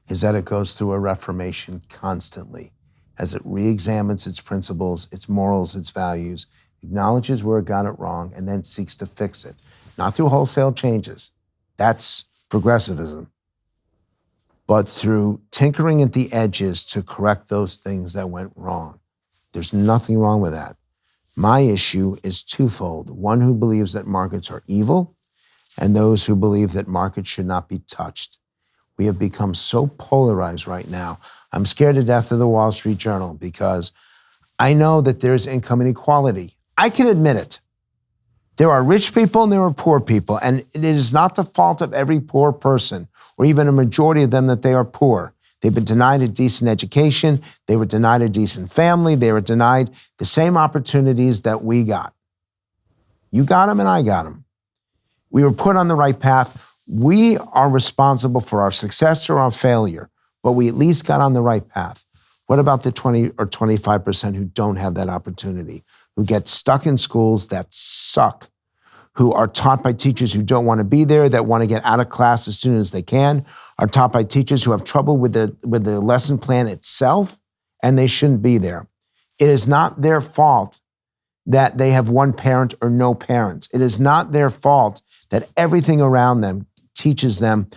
is that it goes through a reformation constantly as it re-examines its principles, its morals, its values, acknowledges where it got it wrong, and then seeks to fix it. Not through wholesale changes. That's progressivism. But through tinkering at the edges to correct those things that went wrong. There's nothing wrong with that. My issue is twofold. One who believes that markets are evil, and those who believe that markets should not be touched. We have become so polarized right now. I'm scared to death of the Wall Street Journal because I know that there's income inequality. I can admit it. There are rich people and there are poor people, and it is not the fault of every poor person, or even a majority of them, that they are poor. They've been denied a decent education. They were denied a decent family. They were denied the same opportunities that we got. You got them and I got them. We were put on the right path. We are responsible for our success or our failure, but we at least got on the right path. What about the 20 or 25% who don't have that opportunity, who get stuck in schools that suck, who are taught by teachers who don't want to be there, that want to get out of class as soon as they can, are taught by teachers who have trouble with the lesson plan itself, and they shouldn't be there. It is not their fault that they have one parent or no parents. It is not their fault that everything around them teaches them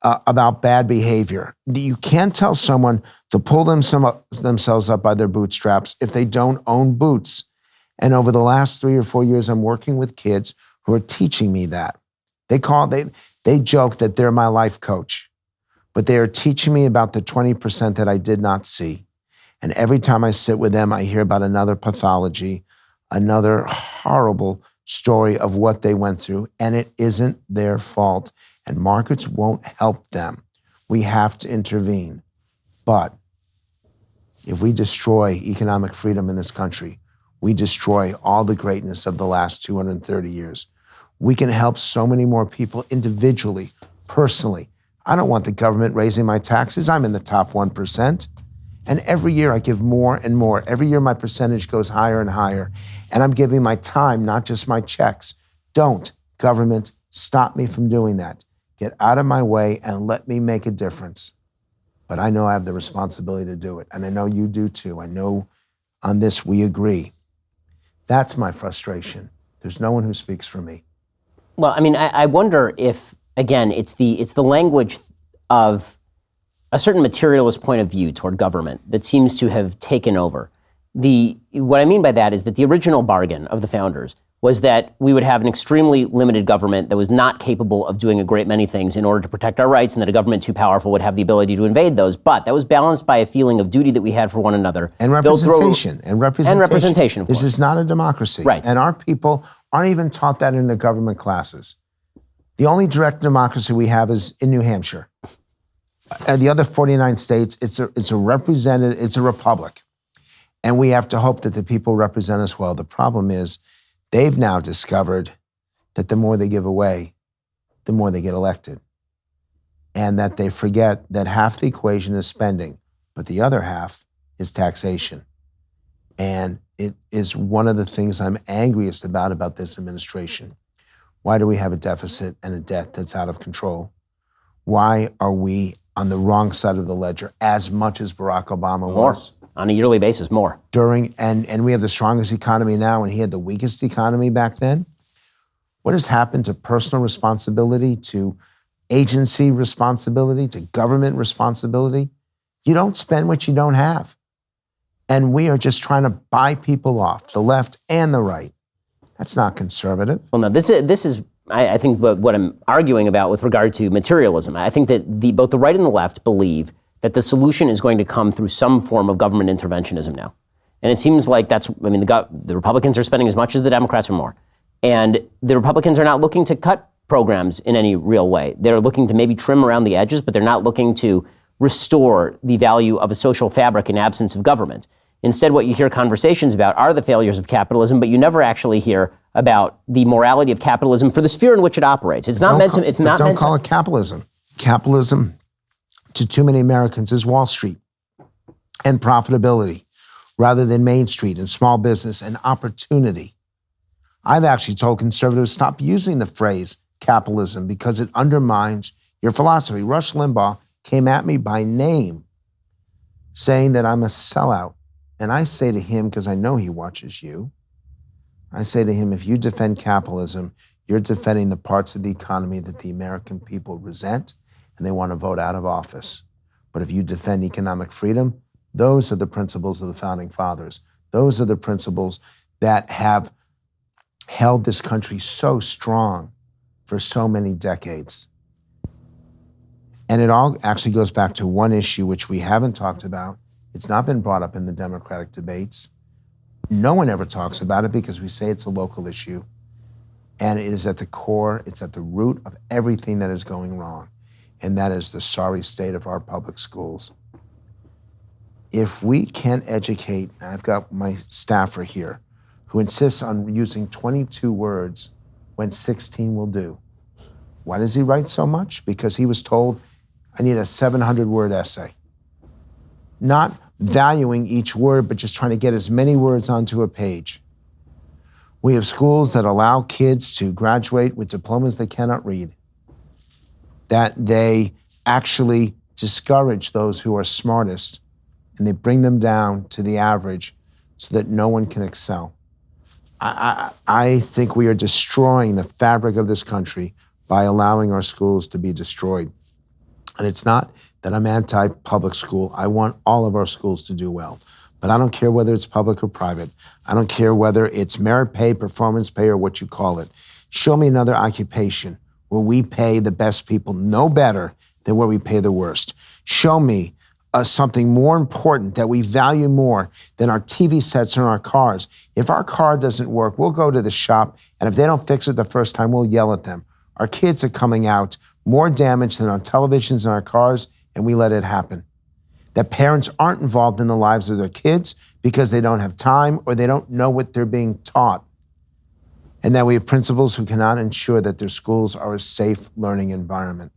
about bad behavior. You can't tell someone to pull themselves up by their bootstraps if they don't own boots. And over the last 3 or 4 years, I'm working with kids who are teaching me that. They joke that they're my life coach, but they are teaching me about the 20% that I did not see. And every time I sit with them, I hear about another pathology, another horrible story of what they went through, and it isn't their fault. And markets won't help them. We have to intervene. But if we destroy economic freedom in this country, we destroy all the greatness of the last 230 years. We can help so many more people individually, personally. I don't want the government raising my taxes. I'm in the top 1%. And every year I give more and more. Every year my percentage goes higher and higher. And I'm giving my time, not just my checks. Don't, government, stop me from doing that. Get out of my way and let me make a difference. But I know I have the responsibility to do it. And I know you do too. I know on this we agree. That's my frustration. There's no one who speaks for me. Well, I mean, I wonder if again, it's the language of a certain materialist point of view toward government that seems to have taken over. What I mean by that is that the original bargain of the founders was that we would have an extremely limited government that was not capable of doing a great many things in order to protect our rights, and that a government too powerful would have the ability to invade those. But that was balanced by a feeling of duty that we had for one another. And representation. And representation, of course. This is not a democracy. Right. And our people aren't even taught that in the government classes. The only direct democracy we have is in New Hampshire. And the other 49 states, it's a republic. And we have to hope that the people represent us well. The problem is, they've now discovered that the more they give away, the more they get elected. And that they forget that half the equation is spending, but the other half is taxation. And it is one of the things I'm angriest about this administration. Why do we have a deficit and a debt that's out of control? Why are we on the wrong side of the ledger as much as Barack Obama was? On a yearly basis, more. And we have the strongest economy now, and he had the weakest economy back then. What has happened to personal responsibility, to agency responsibility, to government responsibility? You don't spend what you don't have. And we are just trying to buy people off, the left and the right. That's not conservative. Well, no, this is I think what I'm arguing about with regard to materialism. I think that both the right and the left believe that the solution is going to come through some form of government interventionism now. And it seems like the Republicans are spending as much as the Democrats or more. And the Republicans are not looking to cut programs in any real way. They're looking to maybe trim around the edges, but they're not looking to restore the value of a social fabric in absence of government. Instead, what you hear conversations about are the failures of capitalism, but you never actually hear about the morality of capitalism for the sphere in which it operates. It's not meant to. Don't call it capitalism. Capitalism, to too many Americans, is Wall Street and profitability, rather than Main Street and small business and opportunity. I've actually told conservatives, stop using the phrase capitalism because it undermines your philosophy. Rush Limbaugh came at me by name saying that I'm a sellout. And I say to him, because I know he watches you, I say to him, if you defend capitalism, you're defending the parts of the economy that the American people resent and they want to vote out of office. But if you defend economic freedom, those are the principles of the founding fathers. Those are the principles that have held this country so strong for so many decades. And it all actually goes back to one issue which we haven't talked about. It's not been brought up in the Democratic debates. No one ever talks about it because we say it's a local issue. And it is at the core, it's at the root of everything that is going wrong. And that is the sorry state of our public schools. If we can't educate, and I've got my staffer here, who insists on using 22 words when 16 will do. Why does he write so much? Because he was told, I need a 700-word essay. Not valuing each word, but just trying to get as many words onto a page. We have schools that allow kids to graduate with diplomas they cannot read, that they actually discourage those who are smartest, and they bring them down to the average so that no one can excel. I think we are destroying the fabric of this country by allowing our schools to be destroyed. And it's not that I'm anti-public school. I want all of our schools to do well. But I don't care whether it's public or private. I don't care whether it's merit pay, performance pay, or what you call it. Show me another occupation where we pay the best people no better than where we pay the worst. Show me something more important that we value more than our TV sets and our cars. If our car doesn't work, we'll go to the shop, and if they don't fix it the first time, we'll yell at them. Our kids are coming out more damaged than our televisions and our cars, and we let it happen. That parents aren't involved in the lives of their kids because they don't have time or they don't know what they're being taught. And that we have principals who cannot ensure that their schools are a safe learning environment.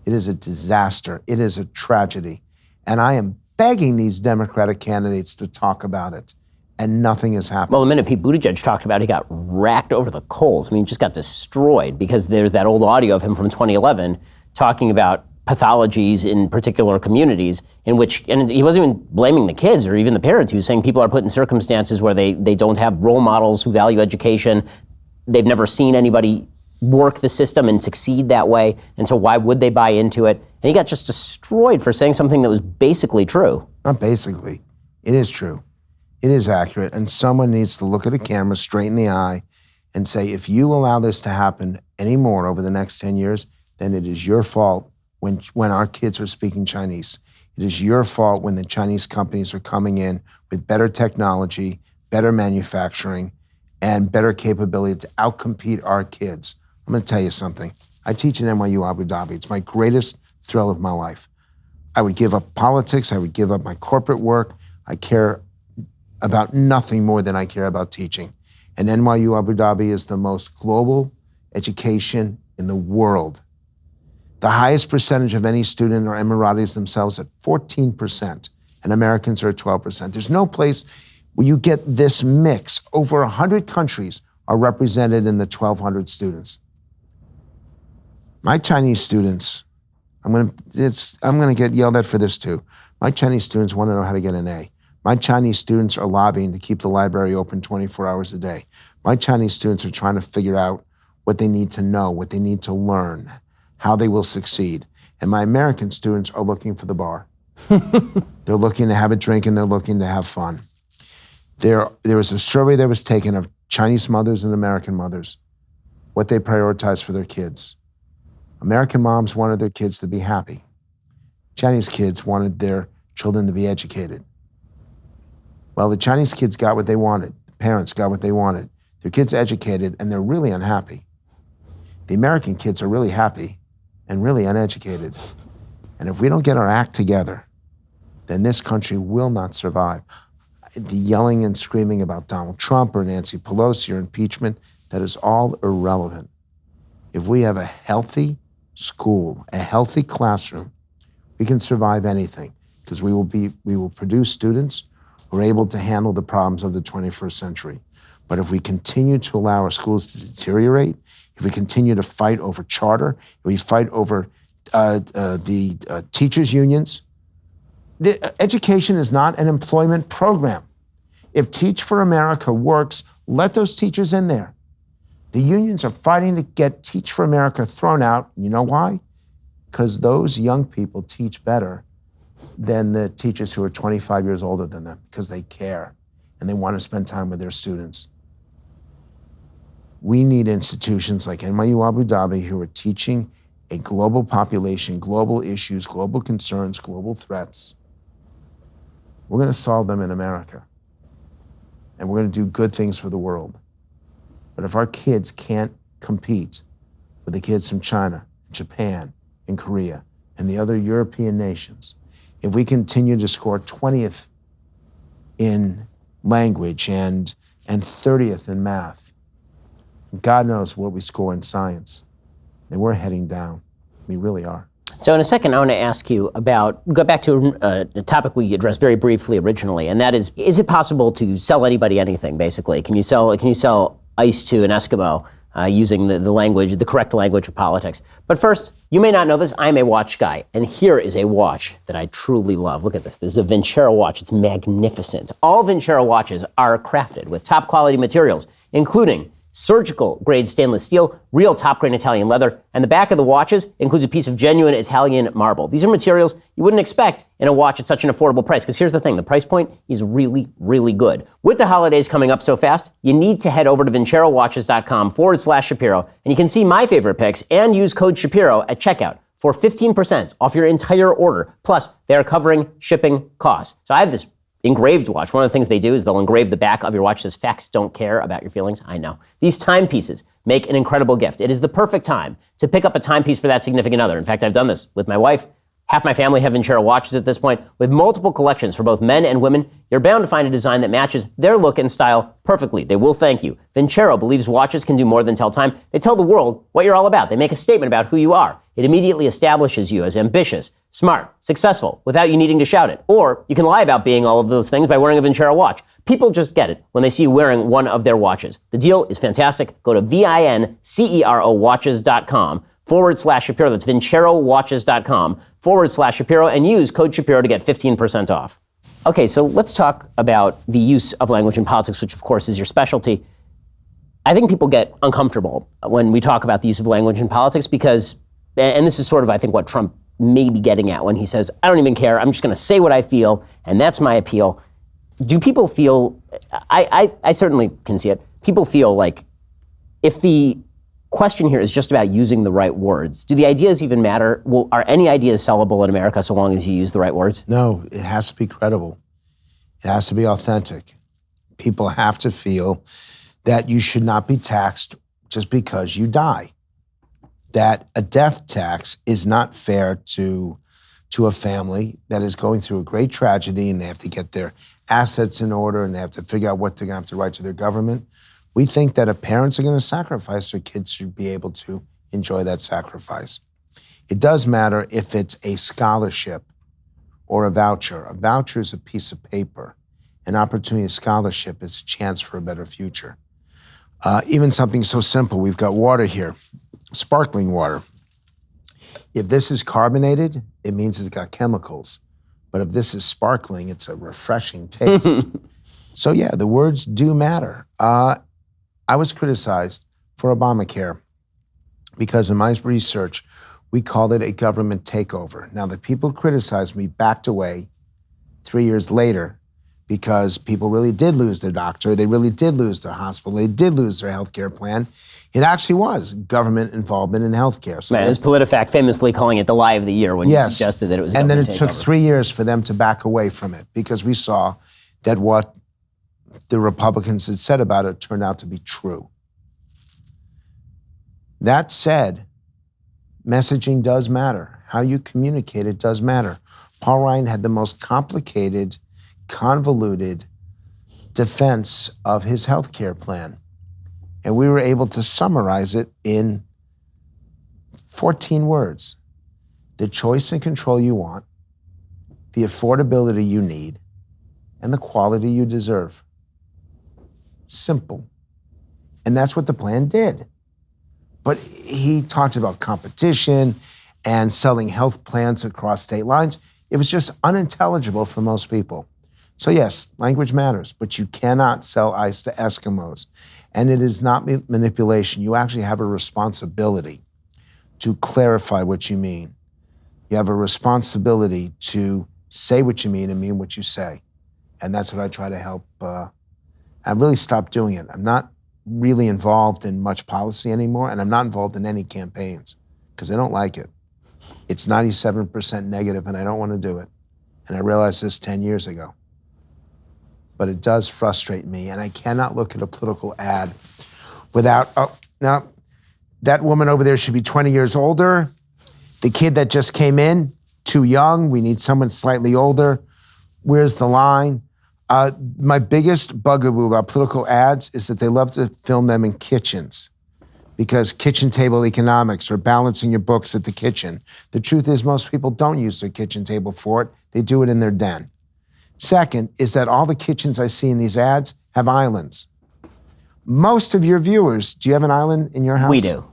It is a disaster. It is a tragedy. And I am begging these Democratic candidates to talk about it. And nothing has happened. Well, the minute Pete Buttigieg talked about it, he got racked over the coals. I mean, he just got destroyed because there's that old audio of him from 2011 talking about pathologies in particular communities in which, and he wasn't even blaming the kids or even the parents. He was saying people are put in circumstances where they don't have role models who value education. They've never seen anybody work the system and succeed that way, and so why would they buy into it? And he got just destroyed for saying something that was basically true. Not basically. It is true. It is accurate. And someone needs to look at a camera straight in the eye and say, if you allow this to happen anymore over the next 10 years, then it is your fault when our kids are speaking Chinese. It is your fault when the Chinese companies are coming in with better technology, better manufacturing, and better capability to outcompete our kids. I'm going to tell you something. I teach at NYU Abu Dhabi. It's my greatest thrill of my life. I would give up politics. I would give up my corporate work. I care about nothing more than I care about teaching. And NYU Abu Dhabi is the most global education in the world. The highest percentage of any student are Emiratis themselves at 14%, and Americans are at 12%. There's no place where you get this mix. Over 100 countries are represented in the 1,200 students. My Chinese students, I'm gonna get yelled at for this too. My Chinese students want to know how to get an A. My Chinese students are lobbying to keep the library open 24 hours a day. My Chinese students are trying to figure out what they need to know, what they need to learn, how they will succeed. And my American students are looking for the bar. They're looking to have a drink and they're looking to have fun. There was a survey that was taken of Chinese mothers and American mothers, what they prioritize for their kids. American moms wanted their kids to be happy. Chinese kids wanted their children to be educated. Well, the Chinese kids got what they wanted. The parents got what they wanted. Their kids educated and they're really unhappy. The American kids are really happy and really uneducated. And if we don't get our act together, then this country will not survive. The yelling and screaming about Donald Trump or Nancy Pelosi or impeachment, that is all irrelevant. If we have a healthy school, a healthy classroom, we can survive anything because we will produce students who are able to handle the problems of the 21st century. But if we continue to allow our schools to deteriorate, if we continue to fight over charter, if we fight over the teachers' unions, education is not an employment program. If Teach for America works, let those teachers in there. The unions are fighting to get Teach for America thrown out. You know why? Because those young people teach better than the teachers who are 25 years older than them, because they care and they want to spend time with their students. We need institutions like NYU Abu Dhabi who are teaching a global population, global issues, global concerns, global threats. We're going to solve them in America. And we're going to do good things for the world. But if our kids can't compete with the kids from China, Japan, and Korea, and the other European nations, if we continue to score 20th in language and 30th in math, God knows what we score in science, then we're heading down. We really are. So in a second, I want to ask you about, go back to a topic we addressed very briefly originally, and that is it possible to sell anybody anything, basically? Can you sell ice to an Eskimo using the correct language of politics? But first, you may not know this, I'm a watch guy, and here is a watch that I truly love. Look at this. This is a Vincero watch. It's magnificent. All Vincero watches are crafted with top quality materials, including surgical grade stainless steel, real top grade Italian leather, and the back of the watches includes a piece of genuine Italian marble. These are materials you wouldn't expect in a watch at such an affordable price, because here's the thing, the price point is really, really good. With the holidays coming up so fast, you need to head over to vincerowatches.com/Shapiro, and you can see my favorite picks and use code Shapiro at checkout for 15% off your entire order. Plus, they are covering shipping costs. So I have this engraved watch. One of the things they do is they'll engrave the back of your watch. Says, facts don't care about your feelings. I know. These timepieces make an incredible gift. It is the perfect time to pick up a timepiece for that significant other. In fact, I've done this with my wife. Half my family have Vincero watches at this point. With multiple collections for both men and women, you're bound to find a design that matches their look and style perfectly. They will thank you. Vincero believes watches can do more than tell time. They tell the world what you're all about. They make a statement about who you are. It immediately establishes you as ambitious, smart, successful, without you needing to shout it. Or you can lie about being all of those things by wearing a Vincero watch. People just get it when they see you wearing one of their watches. The deal is fantastic. Go to vincerowatches.com/Shapiro. That's vincerowatches.com/Shapiro and use code Shapiro to get 15% off. Okay, so let's talk about the use of language in politics, which of course is your specialty. I think people get uncomfortable when we talk about the use of language in politics because, and this is sort of, I think, what Trump may be getting at when he says, I don't even care, I'm just going to say what I feel, and that's my appeal. Do people feel, I certainly can see it, people feel like if the question here is just about using the right words, do the ideas even matter? Well, are any ideas sellable in America so long as you use the right words? No, it has to be credible. It has to be authentic. People have to feel that you should not be taxed just because you die. That a death tax is not fair to a family that is going through a great tragedy and they have to get their assets in order and they have to figure out what they're going to have to write to their government. We think that if parents are going to sacrifice, their kids should be able to enjoy that sacrifice. It does matter if it's a scholarship or a voucher. A voucher is a piece of paper. An opportunity scholarship is a chance for a better future. Even something so simple, we've got water here, sparkling water. If this is carbonated, it means it's got chemicals. But if this is sparkling, it's a refreshing taste. So yeah, the words do matter. I was criticized for Obamacare because in my research, we called it a government takeover. Now, the people who criticized me backed away 3 years later because people really did lose their doctor, they really did lose their hospital, they did lose their health care plan. It actually was government involvement in healthcare. So it was PolitiFact famously calling it the lie of the year when you suggested that it was a and then it takeover. took 3 years for them to back away from it because we saw that what the Republicans had said about it turned out to be true. That said, messaging does matter. How you communicate it does matter. Paul Ryan had the most complicated, convoluted defense of his health care plan. And we were able to summarize it in 14 words. The choice and control you want, the affordability you need, and the quality you deserve. Simple. And that's what the plan did. But he talked about competition and selling health plans across state lines. It was just unintelligible for most people. So yes, language matters, but you cannot sell ice to Eskimos. And it is not manipulation. You actually have a responsibility to clarify what you mean. You have a responsibility to say what you mean and mean what you say. And that's what I try to help. I've really stopped doing it. I'm not really involved in much policy anymore, and I'm not involved in any campaigns because I don't like it. It's 97% negative, and I don't want to do it. And I realized this 10 years ago. But it does frustrate me, and I cannot look at a political ad without, now, that woman over there should be 20 years older. The kid that just came in, too young. We need someone slightly older. Where's the line? My biggest bugaboo about political ads is that they love to film them in kitchens because kitchen table economics or balancing your books at the kitchen. The truth is most people don't use their kitchen table for it. They do it in their den. Second is that all the kitchens I see in these ads have islands. Most of your viewers, do you have an island in your house? We do.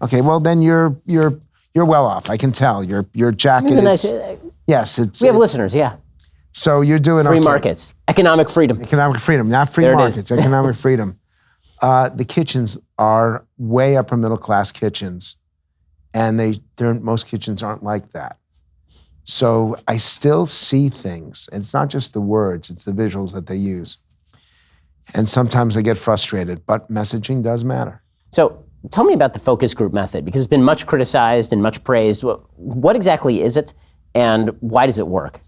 Okay, well then you're well off. I can tell. Your jacket is. Yes, we have listeners, yeah. So you're doing free okay. markets, economic freedom. Economic freedom, not free markets, economic freedom. The kitchens are way upper middle class kitchens, and most kitchens aren't like that. So I still see things, and it's not just the words, it's the visuals that they use. And sometimes I get frustrated, but messaging does matter. So tell me about the focus group method, because it's been much criticized and much praised. What exactly is it, and why does it work?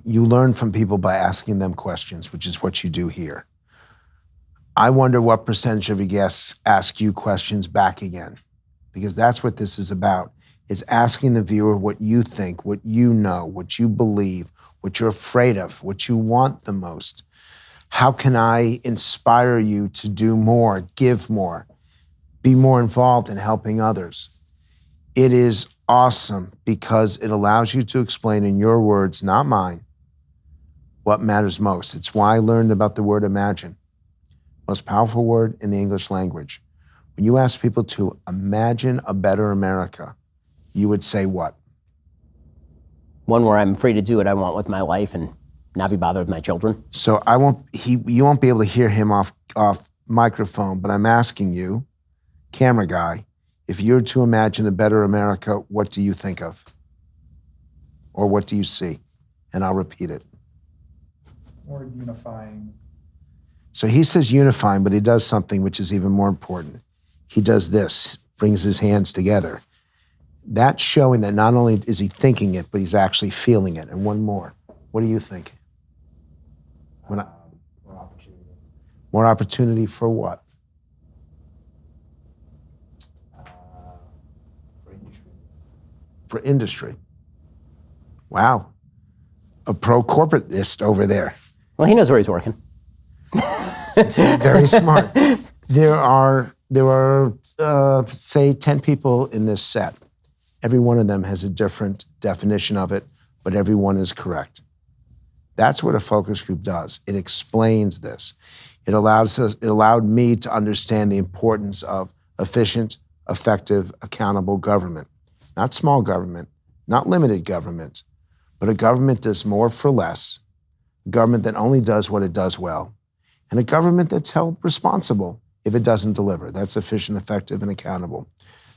You learn from people by asking them questions, which is what you do here. I wonder what percentage of your guests ask you questions back again, because that's what this is about, is asking the viewer what you think, what you know, what you believe, what you're afraid of, what you want the most. How can I inspire you to do more, give more, be more involved in helping others? It is awesome because it allows you to explain in your words, not mine, what matters most. It's why I learned about the word imagine. Most powerful word in the English language. When you ask people to imagine a better America, you would say what? One where I'm free to do what I want with my life and not be bothered with my children. So you won't be able to hear him off microphone, but I'm asking you, camera guy, if you're to imagine a better America, what do you think of? Or what do you see? And I'll repeat it. More unifying. So he says unifying, but he does something which is even more important. He does this, brings his hands together. That's showing that not only is he thinking it, but he's actually feeling it. And one more. What do you think? More opportunity. More opportunity for what? For industry. For industry. Wow. A pro-corporatist over there. Well, he knows where he's working. Very smart. There are say 10 people in this set. Every one of them has a different definition of it, but every one is correct. That's what a focus group does. It explains this. It allowed me to understand the importance of efficient, effective, accountable government. Not small government, not limited government, but a government that's more for less, a government that only does what it does well, and a government that's held responsible if it doesn't deliver. That's efficient, effective, and accountable.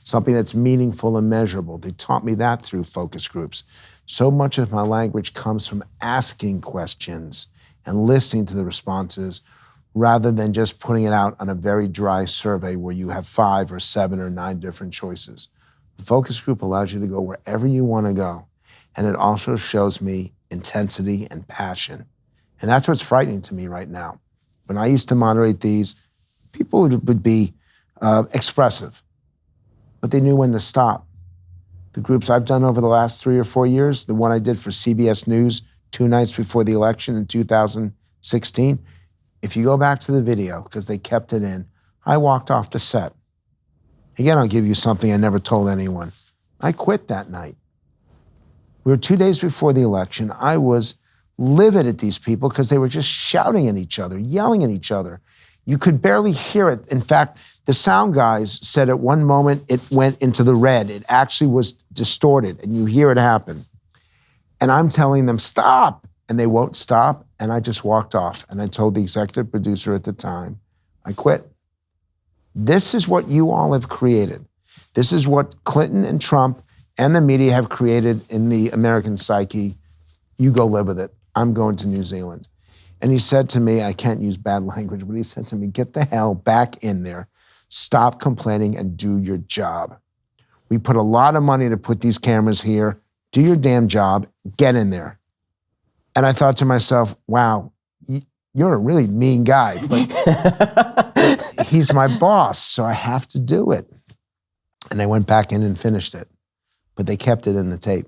Something that's meaningful and measurable. They taught me that through focus groups. So much of my language comes from asking questions and listening to the responses rather than just putting it out on a very dry survey where you have 5 or 7 or 9 different choices. The focus group allows you to go wherever you want to go. And it also shows me intensity and passion. And that's what's frightening to me right now. When I used to moderate these, people would be expressive, but they knew when to stop. The groups I've done over the last 3 or 4 years, the one I did for CBS News 2 nights before the election in 2016, if you go back to the video, because they kept it in, I walked off the set. Again, I'll give you something I never told anyone. I quit that night. We were 2 days before the election. I was livid at these people because they were just shouting at each other, yelling at each other. You could barely hear it. In fact, the sound guys said at one moment it went into the red. It actually was distorted, and you hear it happen. And I'm telling them, stop, and they won't stop, and I just walked off. And I told the executive producer at the time, I quit. This is what you all have created. This is what Clinton and Trump and the media have created in the American psyche. You go live with it. I'm going to New Zealand. And he said to me, I can't use bad language, but he said to me, get the hell back in there. Stop complaining and do your job. We put a lot of money to put these cameras here. Do your damn job. Get in there. And I thought to myself, wow, you're a really mean guy, but he's my boss, so I have to do it. And I went back in and finished it, but they kept it in the tape.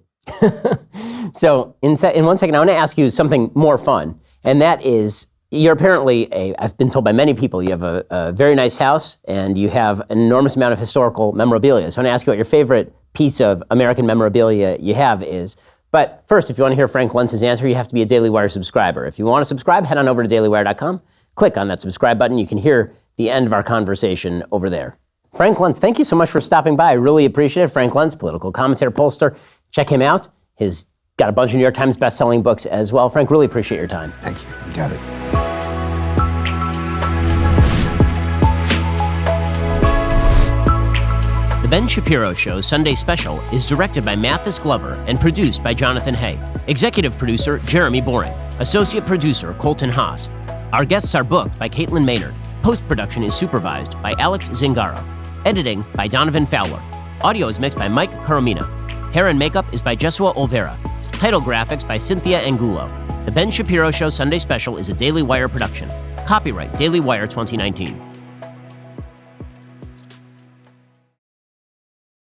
So in 1 second, I want to ask you something more fun. And that is, you're apparently I've been told by many people, you have a very nice house and you have an enormous amount of historical memorabilia. So I want to ask you what your favorite piece of American memorabilia you have is. But first, if you want to hear Frank Luntz's answer, you have to be a Daily Wire subscriber. If you want to subscribe, head on over to dailywire.com, click on that subscribe button. You can hear the end of our conversation over there. Frank Luntz, thank you so much for stopping by. I really appreciate it. Frank Luntz, political commentator, pollster. Check him out. He's got a bunch of New York Times best-selling books as well. Frank, really appreciate your time. Thank you. You got it. The Ben Shapiro Show Sunday Special is directed by Mathis Glover and produced by Jonathan Hay. Executive producer, Jeremy Boring. Associate producer, Colton Haas. Our guests are booked by Caitlin Maynard. Post-production is supervised by Alex Zingaro. Editing by Donovan Fowler. Audio is mixed by Mike Coromina. Hair and makeup is by Jesua Olvera. Title graphics by Cynthia Angulo. The Ben Shapiro Show Sunday Special is a Daily Wire production. Copyright Daily Wire 2019.